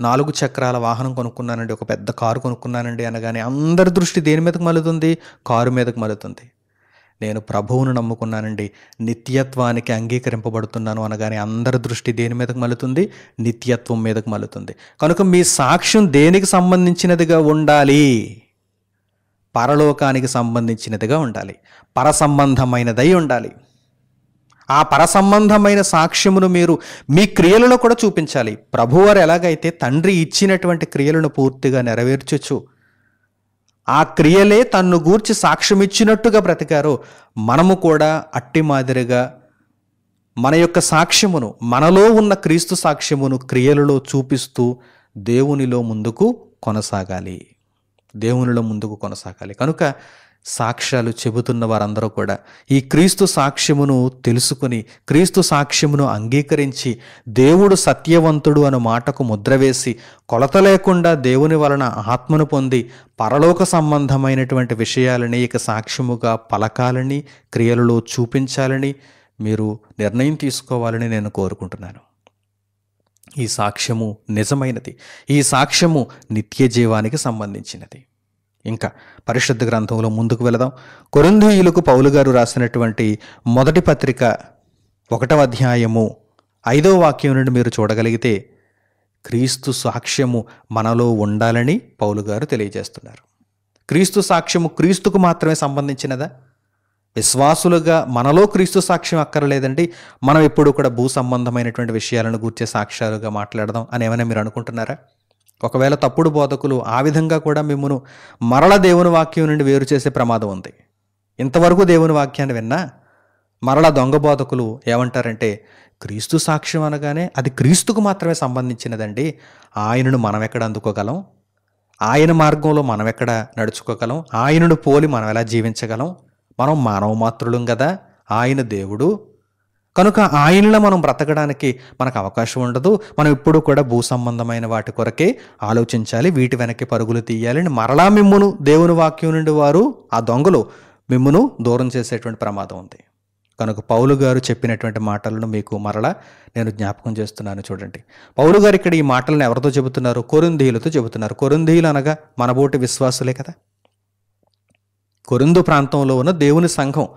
4 చక్రాల వాహనం కొనుక్కున్నానండి, ఒక పెద్ద కారు కొనుక్కున్నానండి అనగానే అందరి దృష్టి దేని మీదకి మలుతుంది? కారు మీదకి మలుతుంది. నేను ప్రభువును నమ్ముకున్నానండి, నిత్యత్వానికి అంగీకరింపబడుతున్నాను అనగానే అందరి దృష్టి దేని మీదకి మలుతుంది? నిత్యత్వం మీదకి మలుతుంది. కనుక మీ సాక్ష్యం దేనికి సంబంధించినదిగా ఉండాలి? పరలోకానికి సంబంధించినదిగా ఉండాలి, పరసంబంధమైనదై ఉండాలి. ఆ పరసంబంధమైన సాక్ష్యమును మీరు మీ క్రియలలో కూడా చూపించాలి. ప్రభువారు ఎలాగైతే తండ్రి ఇచ్చినటువంటి క్రియలను పూర్తిగా నెరవేర్చొచ్చు, ఆ క్రియలే తన్ను గూర్చి సాక్ష్యం ఇచ్చినట్టుగా బ్రతికారో, మనము కూడా అట్టి మాదిరిగా మన యొక్క సాక్ష్యమును, మనలో ఉన్న క్రీస్తు సాక్ష్యమును క్రియలలో చూపిస్తూ దేవునిలో ముందుకు కొనసాగాలి. కనుక సాక్ష్యాలు చెబుతున్న వారందరూ కూడా ఈ క్రీస్తు సాక్ష్యమును తెలుసుకుని, క్రీస్తు సాక్ష్యమును అంగీకరించి, దేవుడు సత్యవంతుడు అను మాటకు ముద్ర వేసి, కొలత లేకుండా దేవుని వలన ఆత్మను పొంది పరలోక సంబంధమైనటువంటి విషయాలని ఇక సాక్ష్యముగా పలకాలని, క్రియలలో చూపించాలని మీరు నిర్ణయం తీసుకోవాలని నేను కోరుకుంటున్నాను. ఈ సాక్ష్యము నిజమైనది, ఈ సాక్ష్యము నిత్య జీవానికి సంబంధించినది. ఇంకా పరిశుద్ధ గ్రంథంలో ముందుకు వెళదాం. కొరింథీయులకు పౌలు గారు రాసినటువంటి మొదటి పత్రిక 1వ అధ్యాయము 5వ వాక్యం నుండి మీరు చూడగలిగితే, క్రీస్తు సాక్ష్యము మనలో ఉండాలని పౌలు గారు తెలియజేస్తున్నారు. క్రీస్తు సాక్ష్యము క్రీస్తుకు మాత్రమే సంబంధించినదా? విశ్వాసులుగా మనలో క్రీస్తు సాక్ష్యం అక్కర్లేదండి, మనం ఎప్పుడు కూడా భూ సంబంధమైనటువంటి విషయాలను గూర్చే సాక్ష్యాలుగా మాట్లాడదాం అని ఏమైనా మీరు అనుకుంటున్నారా? ఒకవేళ తప్పుడు బోధకులు ఆ విధంగా కూడా మిమ్మును మరల దేవుని వాక్యం నుండి వేరు చేసే ప్రమాదం ఉంది. ఇంతవరకు దేవుని వాక్యాన్ని విన్నా మరల దొంగ బోధకులు ఏమంటారంటే, క్రీస్తు సాక్ష్యం అనగానే అది క్రీస్తుకు మాత్రమే సంబంధించినదండి, ఆయనను మనం ఎక్కడ అందుకోగలం? ఆయన మార్గంలో మనం ఎక్కడ నడుచుకోగలం? ఆయనను పోలి మనం ఎలా జీవించగలం? మనం మానవ మాత్రులం కదా, ఆయన దేవుడు. కనుక ఆయనలో మనం బ్రతకడానికి మనకు అవకాశం ఉండదు. మనం ఎప్పుడు కూడా భూ సంబంధమైన వాటి కొరకే ఆలోచించాలి, వీటి వెనక్కి పరుగులు తీయాలని మరలా మిమ్మును దేవుని వాక్యం నుండి వారు, ఆ దొంగలు మిమ్మును దూరం చేసేటువంటి ప్రమాదం ఉంది. కనుక పౌలు గారు చెప్పినటువంటి మాటలను మీకు మరలా నేను జ్ఞాపకం చేస్తున్నాను. చూడండి, పౌలు గారు ఇక్కడ ఈ మాటలను ఎవరితో చెబుతున్నారు? కొరింథీయులతో చెబుతున్నారు. కొరింథీయులు అనగా మనబోటి విశ్వాసులే కదా. కొరింథు ప్రాంతంలో ఉన్న దేవుని సంఘం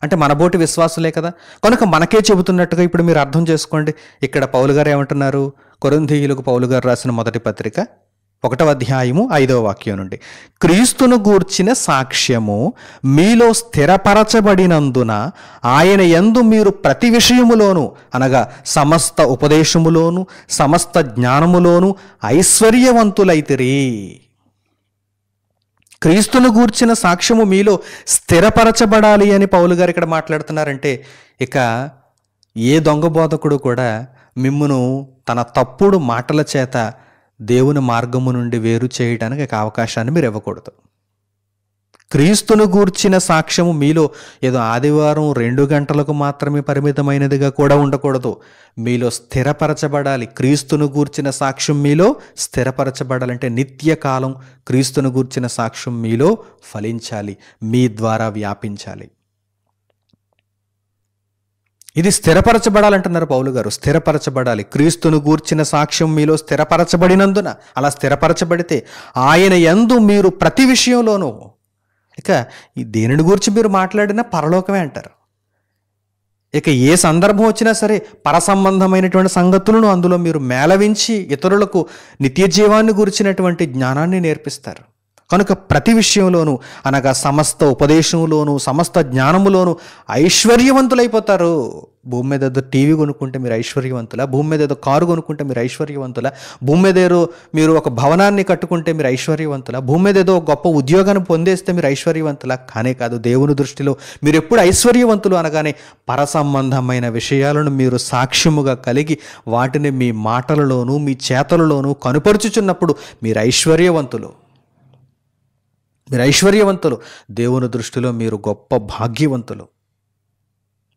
అంటే మనబోటి విశ్వాసులే కదా. కనుక మనకే చెబుతున్నట్టుగా ఇప్పుడు మీరు అర్థం చేసుకోండి. ఇక్కడ పౌలు గారు ఏమంటున్నారు? కొరింథీయులకు పౌలు గారు రాసిన మొదటి పత్రిక 1వ అధ్యాయము 5వ వాక్యం నుండి, క్రీస్తును గూర్చిన సాక్ష్యము మీలో స్థిరపరచబడినందున ఆయన యందు మీరు ప్రతి విషయములోను, అనగా సమస్త ఉపదేశములోను సమస్త జ్ఞానములోను ఐశ్వర్యవంతులైతిరి. క్రీస్తును గూర్చిన సాక్ష్యము మీలో స్థిరపరచబడాలి అని పౌలు గారు ఇక్కడ మాట్లాడుతున్నారంటే, ఇక ఏ దొంగ బోధకుడు కూడా మిమ్మును తన తప్పుడు మాటల చేత దేవుని మార్గము నుండి వేరు చేయడానికి ఒక అవకాశాన్ని మీరు ఇవ్వకూడదు. క్రీస్తును గూర్చిన సాక్ష్యము మీలో ఏదో ఆదివారం 2 గంటలకు మాత్రమే పరిమితమైనదిగా కూడా ఉండకూడదు. మీలో స్థిరపరచబడాలి. క్రీస్తును గూర్చిన సాక్ష్యం మీలో స్థిరపరచబడాలంటే నిత్యకాలం క్రీస్తును గూర్చిన సాక్ష్యం మీలో ఫలించాలి, మీ ద్వారా వ్యాపించాలి. ఇది స్థిరపరచబడాలంటున్నారు పౌలు గారు. స్థిరపరచబడాలి. క్రీస్తును గూర్చిన సాక్ష్యం మీలో స్థిరపరచబడినందున, అలా స్థిరపరచబడితే ఆయన యందు మీరు ప్రతి విషయంలోనూ, ఇక ఈ దేనిని గురించి మీరు మాట్లాడినా పరలోకమే అంటారు. ఇక ఏ సందర్భం వచ్చినా సరే పరసంబంధమైనటువంటి సంగతులను అందులో మీరు మేళవించి ఇతరులకు నిత్య జీవాన్ని గురించినటువంటి జ్ఞానాన్ని నేర్పిస్తారు. కనుక ప్రతి విషయంలోనూ అనగా సమస్త ఉపదేశంలోనూ సమస్త జ్ఞానములోనూ ఐశ్వర్యవంతులైపోతారు. భూమి మీద ఏదో టీవీ కొనుక్కుంటే మీరు ఐశ్వర్యవంతులా? భూమి మీద ఏదో కారు కొనుక్కుంటే మీరు ఐశ్వర్యవంతులా? భూమి మీద ఏదో మీరు ఒక భవనాన్ని కట్టుకుంటే మీరు ఐశ్వర్యవంతులా? భూమి మీద ఏదో గొప్ప ఉద్యోగాన్ని పొందేస్తే మీరు ఐశ్వర్యవంతులా? కానే కాదు. దేవుని దృష్టిలో మీరు ఎప్పుడు ఐశ్వర్యవంతులు అనగానే పరసంబంధమైన విషయాలను మీరు సాక్ష్యముగా కలిగి వాటిని మీ మాటలలోనూ మీ చేతలలోనూ కనుపరుచుచున్నప్పుడు మీరు ఐశ్వర్యవంతులు. మీరు ఐశ్వర్యవంతులు. దేవుని దృష్టిలో మీరు గొప్ప భాగ్యవంతులు.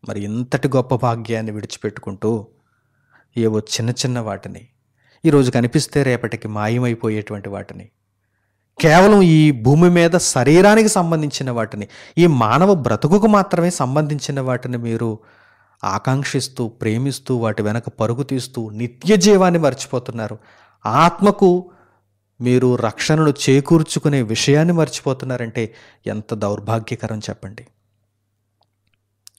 మరి ఇంతటి గొప్ప భాగ్యాన్ని విడిచిపెట్టుకుంటూ ఏవో చిన్న చిన్న వాటిని, ఈరోజు కనిపిస్తే రేపటికి మాయమైపోయేటువంటి వాటిని, కేవలం ఈ భూమి మీద శరీరానికి సంబంధించిన వాటిని, ఈ మానవ బ్రతుకుకు మాత్రమే సంబంధించిన వాటిని మీరు ఆకాంక్షిస్తూ ప్రేమిస్తూ వాటి వెనక పరుగు తీస్తూ నిత్య జీవాన్ని మర్చిపోతున్నారు. ఆత్మకు మీరు రక్షణను చేకూర్చుకునే విషయాన్ని మర్చిపోతున్నారంటే ఎంత దౌర్భాగ్యకరం చెప్పండి.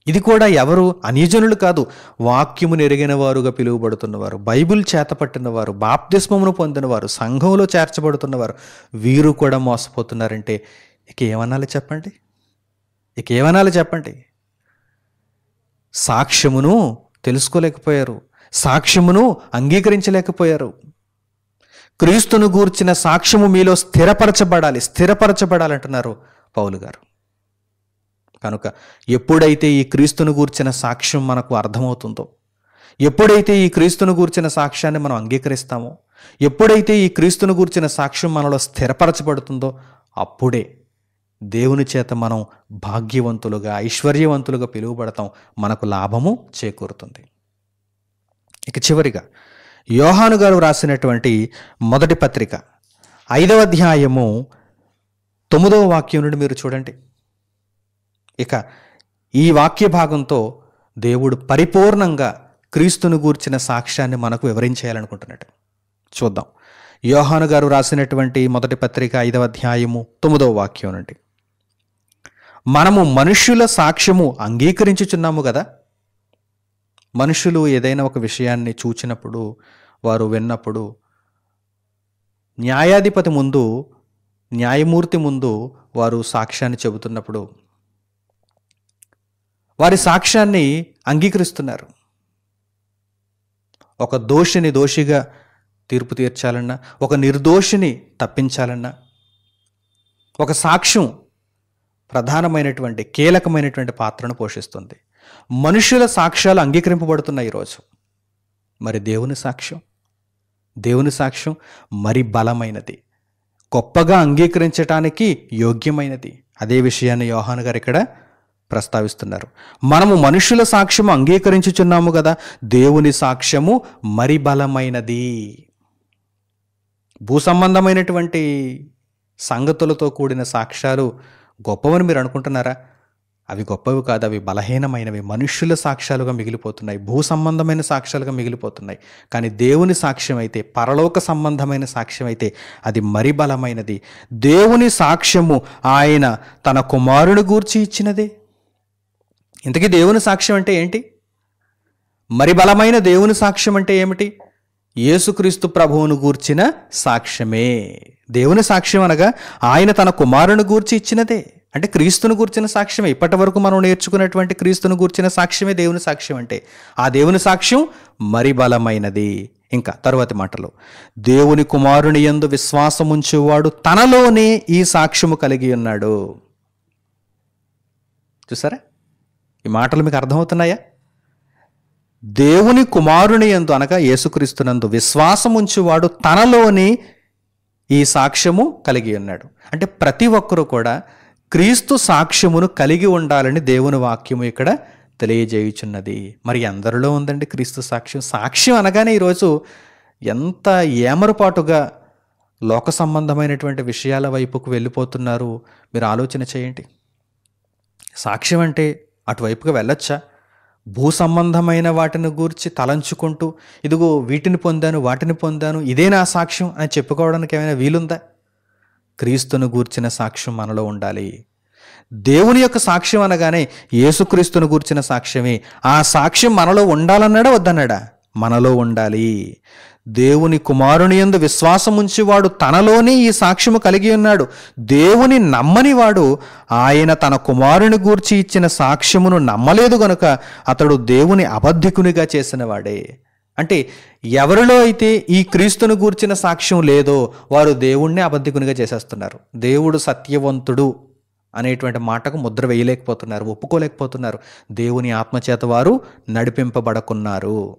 ఇది కూడా ఎవరు? అన్యజనులు కాదు, వాక్యమును ఎరిగిన వారుగా పిలువబడుతున్నవారు, బైబిల్ చేతపట్టినవారు, బాప్తిస్మమును పొందినవారు, సంఘంలో చేర్చబడుతున్నవారు, వీరు కూడా మోసపోతున్నారంటే ఇక ఏమనాలి చెప్పండి? ఇక ఏమనాలి చెప్పండి? సాక్ష్యమును తెలుసుకోలేకపోయారు, సాక్ష్యమును అంగీకరించలేకపోయారు. క్రీస్తును గూర్చిన సాక్ష్యము మీలో స్థిరపరచబడాలంటున్నారు పౌలు గారు. కనుక ఎప్పుడైతే ఈ క్రీస్తును గూర్చిన సాక్ష్యం మనకు అర్థమవుతుందో, ఎప్పుడైతే ఈ క్రీస్తును గూర్చిన సాక్ష్యాన్ని మనం అంగీకరిస్తామో, ఎప్పుడైతే ఈ క్రీస్తును గూర్చిన సాక్ష్యం మనలో స్థిరపరచబడుతుందో, అప్పుడే దేవుని చేత మనం భాగ్యవంతులుగా ఐశ్వర్యవంతులుగా పిలువబడతాం. మనకు లాభము చేకూరుతుంది. ఇక చివరిగా యోహాను గారు రాసినటువంటి మొదటి పత్రిక 5వ అధ్యాయము 9వ వాక్యం నుండి మీరు చూడండి. ఇక ఈ వాక్య భాగంతో దేవుడు పరిపూర్ణంగా క్రీస్తును గూర్చిన సాక్ష్యాన్ని మనకు వివరించేయాలనుకుంటున్నాడు. చూద్దాం. యోహాను గారు రాసినటువంటి మొదటి పత్రిక 5వ అధ్యాయము 9వ వాక్యం నుండి, మనము మనుష్యుల సాక్ష్యము అంగీకరించుచున్నాము కదా. మనుషులు ఏదైనా ఒక విషయాన్ని చూచినప్పుడు, వారు విన్నప్పుడు, న్యాయాధిపతి ముందు, న్యాయమూర్తి ముందు వారు సాక్ష్యాన్ని చెబుతున్నప్పుడు వారి సాక్ష్యాన్ని అంగీకరిస్తున్నారు. ఒక దోషిని దోషిగా తీర్పు తీర్చాలన్నా, ఒక నిర్దోషిని తప్పించాలన్నా ఒక సాక్ష్యం ప్రధానమైనటువంటి కీలకమైనటువంటి పాత్రను పోషిస్తుంది. మనుషుల సాక్ష్యాలు అంగీకరింపబడుతున్నాయి ఈరోజు. మరి దేవుని సాక్ష్యం మరి బలమైనది, గొప్పగా అంగీకరించటానికి యోగ్యమైనది. అదే విషయాన్ని యోహాను గారు ఇక్కడ ప్రస్తావిస్తున్నారు. మనము మనుషుల సాక్ష్యము అంగీకరించుచున్నాము కదా, దేవుని సాక్ష్యము మరి బలమైనది. భూ సంబంధమైనటువంటి సంగతులతో కూడిన సాక్ష్యాలు గొప్పవని మీరు అనుకుంటున్నారా? అవి గొప్పవి కాదు, అవి బలహీనమైనవి. మనుష్యుల సాక్ష్యాలుగా మిగిలిపోతున్నాయి, భూ సంబంధమైన సాక్ష్యాలుగా మిగిలిపోతున్నాయి. కానీ దేవుని సాక్ష్యం అయితే, పరలోక సంబంధమైన సాక్ష్యం అయితే అది మరి బలమైనది. దేవుని సాక్ష్యము ఆయన తన కుమారుని గూర్చి ఇచ్చినదే. ఇంతకీ దేవుని సాక్ష్యం అంటే ఏంటి? మరి బలమైన దేవుని సాక్ష్యం అంటే ఏమిటి? యేసుక్రీస్తు ప్రభువును గూర్చిన సాక్ష్యమే దేవుని సాక్ష్యం. అనగా ఆయన తన కుమారుని గూర్చి ఇచ్చినదే, అంటే క్రీస్తును గూర్చిన సాక్ష్యమే. ఇప్పటి వరకు మనం నేర్చుకున్నటువంటి క్రీస్తును గూర్చిన సాక్ష్యమే దేవుని సాక్ష్యం అంటే. ఆ దేవుని సాక్ష్యం మరి బలమైనది. ఇంకా తరువాతి మాటలు, దేవుని కుమారుని యందు విశ్వాసముంచువాడు తనలోనే ఈ సాక్ష్యము కలిగి ఉన్నాడు. చూసారా? ఈ మాటలు మీకు అర్థమవుతున్నాయా? దేవుని కుమారుని యందు అనగా యేసుక్రీస్తునందు విశ్వాసముంచువాడు తనలోని ఈ సాక్ష్యము కలిగి ఉన్నాడు. అంటే ప్రతి ఒక్కరూ కూడా క్రీస్తు సాక్ష్యమును కలిగి ఉండాలని దేవుని వాక్యము ఇక్కడ తెలియజేయుచున్నది. మరి అందరిలో ఉందండి క్రీస్తు సాక్ష్యం. సాక్ష్యం అనగానే ఈరోజు ఎంత ఏమరుపాటుగా లోక సంబంధమైనటువంటి విషయాల వైపుకు వెళ్ళిపోతున్నారు మీరు ఆలోచన చేయండి. సాక్ష్యం అంటే అటువైపుగా వెళ్ళొచ్చా? భూ సంబంధమైన వాటిని గూర్చి తలంచుకుంటూ ఇదిగో వీటిని పొందాను, వాటిని పొందాను, ఇదే నా సాక్ష్యం అని చెప్పుకోవడానికి ఏమైనా వీలుందా? క్రీస్తును గూర్చిన సాక్ష్యం మనలో ఉండాలి. దేవుని యొక్క సాక్ష్యం అనగానే యేసుక్రీస్తును గూర్చిన సాక్ష్యమే. ఆ సాక్ష్యం మనలో ఉండాలన్నాడా వద్దన్నాడా? మనలో ఉండాలి. దేవుని కుమారుని యందు విశ్వాసం ఉంచేవాడు తనలోనే ఈ సాక్ష్యము కలిగి ఉన్నాడు. దేవుని నమ్మని వాడు ఆయన తన కుమారుని గూర్చి ఇచ్చిన సాక్ష్యమును నమ్మలేదు గనుక అతడు దేవుని అబద్ధికునిగా చేసిన వాడే. అంటే ఎవరిలో అయితే ఈ క్రీస్తును గూర్చిన సాక్ష్యం లేదో వారు దేవుణ్ణి అబద్ధికునిగా చేసేస్తున్నారు. దేవుడు సత్యవంతుడు అనేటువంటి మాటకు ముద్ర వేయలేకపోతున్నారు, ఒప్పుకోలేకపోతున్నారు. దేవుని ఆత్మచేత వారు నడిపింపబడకున్నారు.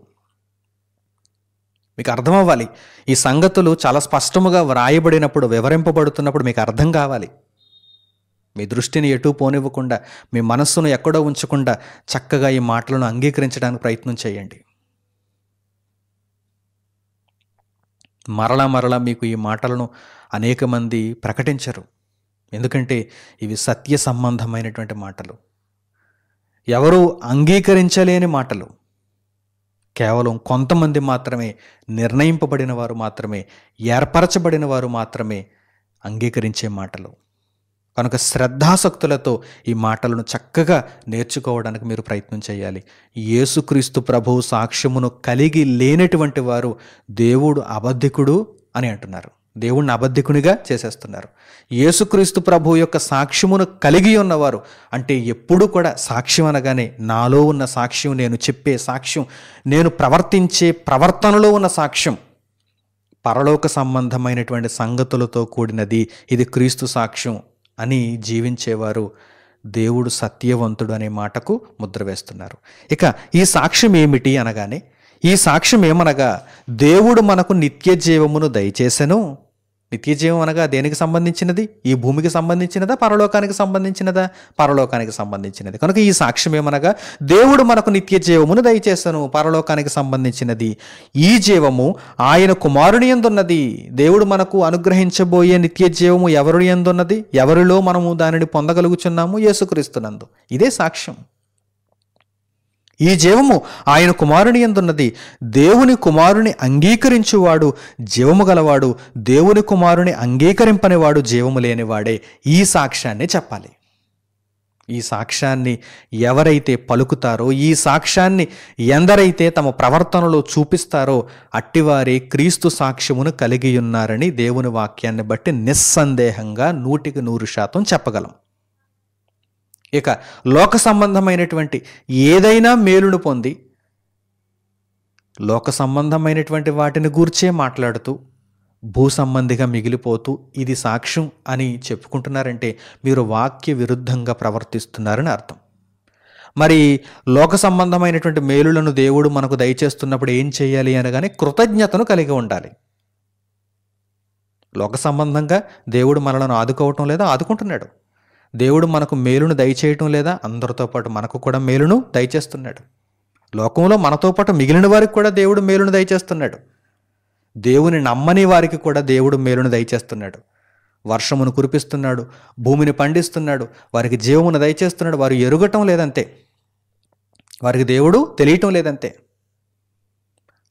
మీకు అర్థం అవ్వాలి. ఈ సంగతులు చాలా స్పష్టముగా వ్రాయబడినప్పుడు, వివరింపబడుతున్నప్పుడు మీకు అర్థం కావాలి. మీ దృష్టిని ఎటూ పోనివ్వకుండా, మీ మనస్సును ఎక్కడో ఉంచకుండా చక్కగా ఈ మాటలను అంగీకరించడానికి ప్రయత్నం చేయండి. మరలా మీకు ఈ మాటలను అనేక మంది ప్రకటించరు. ఎందుకంటే ఇవి సత్య సంబంధమైనటువంటి మాటలు, ఎవరు అంగీకరించలేని మాటలు. కేవలం కొంతమంది మాత్రమే, నిర్ణయింపబడిన వారు మాత్రమే, ఏర్పరచబడిన వారు మాత్రమే అంగీకరించే మాటలు. కనుక శ్రద్ధాసక్తులతో ఈ మాటలను చక్కగా నేర్చుకోవడానికి మీరు ప్రయత్నం చేయాలి. యేసుక్రీస్తు ప్రభువు సాక్ష్యమును కలిగి లేనటువంటి వారు దేవుడు అబద్ధికుడు అని అంటున్నారు. దేవుణ్ణి అబద్ధికునిగా చేసేస్తున్నారు. యేసుక్రీస్తు ప్రభువు యొక్క సాక్ష్యమును కలిగి ఉన్నవారు, అంటే ఎప్పుడు కూడా సాక్ష్యం అనగానే నాలో ఉన్న సాక్ష్యం, నేను చెప్పే సాక్ష్యం, నేను ప్రవర్తించే ప్రవర్తనలో ఉన్న సాక్ష్యం పరలోక సంబంధమైనటువంటి సంగతులతో కూడినది. ఇది క్రీస్తు సాక్ష్యం అని జీవించేవారు దేవుడు సత్యవంతుడు అనే మాటకు ముద్ర వేస్తున్నారు. ఇక ఈ సాక్ష్యం ఏమిటి అనగానే, ఈ సాక్ష్యం ఏమనగా దేవుడు మనకు నిత్య జీవమును దయచేసెను. నిత్య జీవం అనగా దేనికి సంబంధించినది? ఈ భూమికి సంబంధించినదా, పరలోకానికి సంబంధించినదా? పరలోకానికి సంబంధించినది. కనుక ఈ సాక్ష్యం ఏమనగా దేవుడు మనకు నిత్య జీవమును దయచేసెను, పరలోకానికి సంబంధించినది. ఈ జీవము ఆయన కుమారుని యందున్నది. దేవుడు మనకు అనుగ్రహించబోయే నిత్య జీవము ఎవరి యందున్నది? ఎవరిలో మనము దానిని పొందగలుగుచున్నాము? యేసుక్రీస్తునందు. ఇదే సాక్ష్యం. ఈ జీవము ఆయన కుమారుని యందున్నది. దేవుని కుమారుని అంగీకరించువాడు జీవము గలవాడు, దేవుని కుమారుని అంగీకరింపనివాడు జీవము లేనివాడే. ఈ సాక్ష్యాన్ని చెప్పాలి. ఈ సాక్ష్యాన్ని ఎవరైతే పలుకుతారో, ఈ సాక్ష్యాన్ని ఎందరైతే తమ ప్రవర్తనలో చూపిస్తారో అట్టివారే క్రీస్తు సాక్ష్యమును కలిగి ఉన్నారని దేవుని వాక్యాన్ని బట్టి నిస్సందేహంగా 100% చెప్పగలం. ఇక లోక సంబంధమైనటువంటి ఏదైనా మేలును పొంది లోక సంబంధమైనటువంటి వాటిని గూర్చే మాట్లాడుతూ భూ సంబంధిగా మిగిలిపోతూ ఇది సాక్ష్యం అని చెప్పుకుంటున్నారంటే మీరు వాక్య విరుద్ధంగా ప్రవర్తిస్తున్నారని అర్థం. మరి లోక సంబంధమైనటువంటి మేలులను దేవుడు మనకు దయచేస్తున్నప్పుడు ఏం చేయాలి అనగానే కృతజ్ఞతను కలిగి ఉండాలి. లోక సంబంధంగా దేవుడు మనలను ఆదుకోవటం లేదా? ఆదుకుంటున్నాడు. దేవుడు మనకు మేలును దయచేయటం లేదా? అందరితో పాటు మనకు కూడా మేలును దయచేస్తున్నాడు. లోకంలో మనతో పాటు మిగిలిన వారికి కూడా దేవుడు మేలును దయచేస్తున్నాడు. దేవుని నమ్మని వారికి కూడా దేవుడు మేలును దయచేస్తున్నాడు. వర్షమును కురిపిస్తున్నాడు, భూమిని పండిస్తున్నాడు, వారికి జీవమును దయచేస్తున్నాడు. వారు ఎరుగటం లేదంతే, వారికి దేవుడు తెలియటం లేదంతే.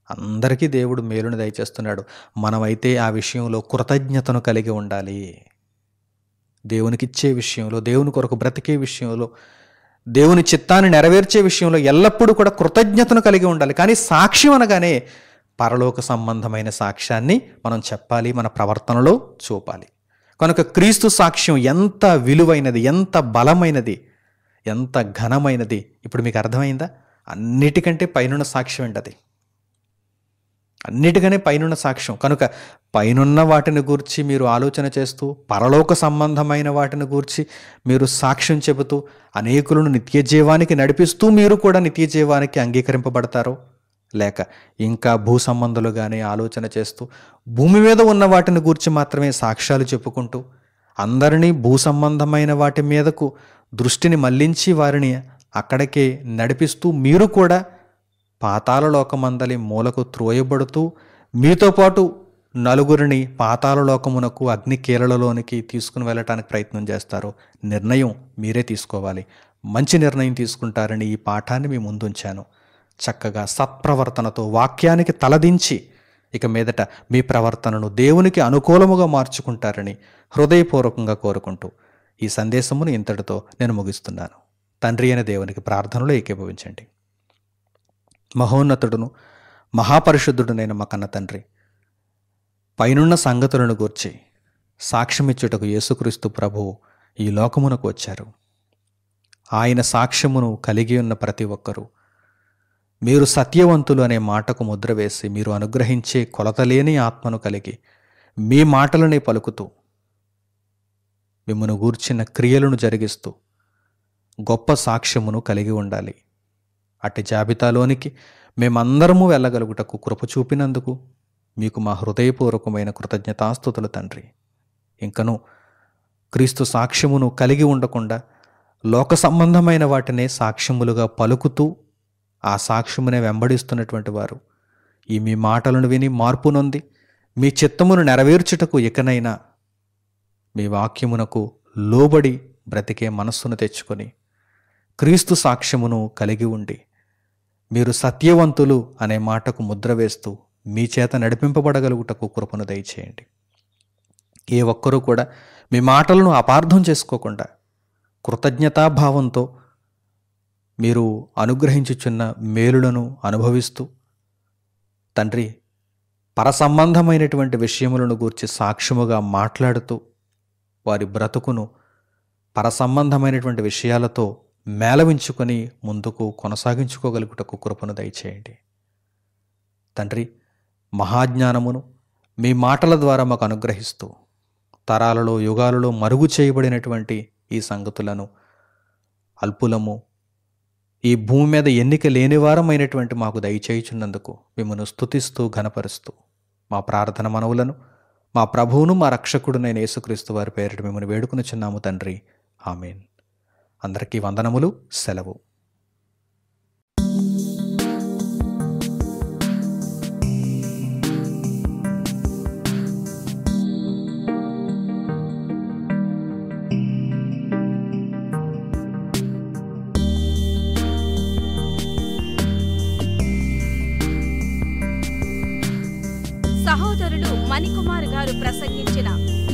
అందరికీ దేవుడు మేలును దయచేస్తున్నాడు. మనమైతే ఆ విషయంలో కృతజ్ఞతను కలిగి ఉండాలి. దేవునికి ఇచ్చే విషయంలో, దేవుని కొరకు బ్రతికే విషయంలో, దేవుని చిత్తాన్ని నెరవేర్చే విషయంలో ఎల్లప్పుడూ కూడా కృతజ్ఞతను కలిగి ఉండాలి. కానీ సాక్ష్యం అనగానే పరలోక సంబంధమైన సాక్ష్యాన్ని మనం చెప్పాలి, మన ప్రవర్తనలో చూపాలి. కనుక క్రీస్తు సాక్ష్యం ఎంత విలువైనది, ఎంత బలమైనది, ఎంత ఘనమైనది ఇప్పుడు మీకు అర్థమైందా? అన్నిటికంటే పైనున్న సాక్ష్యం ఏంటది? అన్నిటికనే పైనున్న సాక్ష్యం. కనుక పైనున్న వాటిని గూర్చి మీరు ఆలోచన చేస్తూ, పరలోక సంబంధమైన వాటిని గూర్చి మీరు సాక్ష్యం చెబుతూ అనేకులను నిత్య జీవానికి నడిపిస్తూ మీరు కూడా నిత్య జీవానికి అంగీకరింపబడతారో, లేక ఇంకా భూ సంబంధులుగానే ఆలోచన చేస్తూ భూమి మీద ఉన్న వాటిని గూర్చి మాత్రమే సాక్ష్యాలు చెప్పుకుంటూ అందరినీ భూ సంబంధమైన వాటి మీదకు దృష్టిని మళ్లించి వారిని అక్కడికే నడిపిస్తూ మీరు కూడా పాతాళలోకమందలి మూలకు త్రోయబడుతూ మీతో పాటు నలుగురిని పాతాళలోకమునకు అగ్ని కీలలలోనికి తీసుకుని వెళ్ళటానికి ప్రయత్నం చేస్తారో నిర్ణయం మీరే తీసుకోవాలి. మంచి నిర్ణయం తీసుకుంటారని ఈ పాఠాన్ని మీ ముందుంచాను. చక్కగా సత్ప్రవర్తనతో వాక్యానికి తలదించి ఇక మీదట మీ ప్రవర్తనను దేవునికి అనుకూలముగా మార్చుకుంటారని హృదయపూర్వకంగా కోరుకుంటూ ఈ సందేశమును ఇంతటితో నేను ముగిస్తున్నాను. తండ్రి అయిన దేవునికి ప్రార్థనలో ఏకీభవించండి. మహోన్నతుడును మహాపరిశుద్ధుడునైన మా కన్న తండ్రి, పైనున్న సంగతులను గూర్చి సాక్ష్యమిచ్చుటకు యేసుక్రీస్తు ప్రభువు ఈ లోకమునకు వచ్చారు. ఆయన సాక్ష్యమును కలిగి ఉన్న ప్రతి ఒక్కరూ మీరు సత్యవంతులు అనే మాటకు ముద్ర వేసి, మీరు అనుగ్రహించే కొలతలేని ఆత్మను కలిగి మీ మాటలనే పలుకుతూ మిమ్మను గూర్చిన క్రియలను జరిగిస్తూ గొప్ప సాక్ష్యమును కలిగి ఉండాలి. అట్టి జాబితాలోనికి మేమందరము వెళ్ళగలుగుటకు కృప చూపినందుకు మీకు మా హృదయపూర్వకమైన కృతజ్ఞతాస్తుతులు తండ్రి. ఇంకను క్రీస్తు సాక్ష్యమును కలిగి ఉండకుండా లోక సంబంధమైన వాటినే సాక్ష్యములుగా పలుకుతూ ఆ సాక్ష్యమునే వెంబడిస్తున్నటువంటి వారు ఈ మీ మాటలను విని మార్పు నొంది మీ చిత్తమును నెరవేర్చుటకు ఇకనైనా మీ వాక్యమునకు లోబడి బ్రతికే మనస్సును తెచ్చుకొని క్రీస్తు సాక్ష్యమును కలిగి ఉండి మీరు సత్యవంతులు అనే మాటకు ముద్ర వేస్తూ మీ చేత నడిపింపబడగలుగుటకు కృపను దయచేయండి. ఏ ఒక్కరూ కూడా మీ మాటలను అపార్థం చేసుకోకుండా కృతజ్ఞతాభావంతో మీరు అనుగ్రహించుచున్న మేలులను అనుభవిస్తూ తండ్రి, పరసంబంధమైనటువంటి విషయములను గూర్చి సాక్ష్యముగా మాట్లాడుతూ వారి బ్రతుకును పరసంబంధమైనటువంటి విషయాలతో మేళవించుకొని ముందుకు కొనసాగించుకోగలుగుటకు కృపను దయచేయండి. తండ్రి, మహాజ్ఞానమును మీ మాటల ద్వారా మాకు అనుగ్రహిస్తూ తరాలలో యుగాలలో మరుగు చేయబడినటువంటి ఈ సంగతులను అల్పులము, ఈ భూమి మీద ఎన్నిక లేనివారమైనటువంటి మాకు దయచేయుచున్నందుకు మిమ్మల్ని స్తుతిస్తూ ఘనపరుస్తూ మా ప్రార్థన మనవులను మా ప్రభువును మా రక్షకుడునైన యేసుక్రీస్తు వారి పేరిట మిమ్మల్ని వేడుకొనుచున్నాము తండ్రి. ఆమేన్. అందరికీ వందనములు. సెలవు. సహోదరులు మణికుమార్ గారు ప్రసంగించిన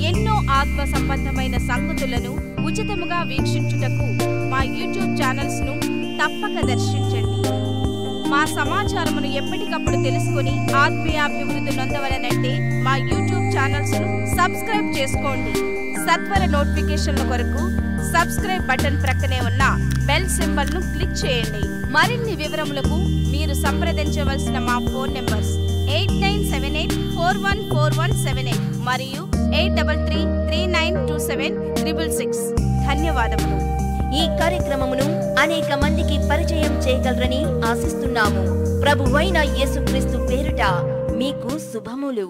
ఎన్నో ఆత్మ సంబంధమైన సంగతులను ఉచితముగా వీక్షించుటకు మా యూట్యూబ్ ఛానల్స్ ను తప్పక దర్శించండి. మా సమాచారమును ఎప్పటికప్పుడు తెలుసుకుని ఆత్మీయాభివృద్ధి నొందవలనంటే మా యూట్యూబ్ ఛానల్స్ ను సబ్స్క్రైబ్ చేసుకోండి. సత్వర నోటిఫికేషన్ల కొరకు సబ్స్క్రైబ్ బటన్ ప్రక్కనే ఉన్న బెల్ సింబల్ ను క్లిక్ చేయండి. మరిన్ని వివరములకు మీరు సంప్రదించవలసిన మా ఫోన్ నెంబర్స్ 8978414178 మరియు 8333927666. ధన్యవాదములు. ఈ కార్యక్రమమును అనేక మందికి పరిచయం చేయగలరని ఆశిస్తున్నాము. ప్రభువైన యేసుక్రీస్తు పేరిట మీకు శుభములు.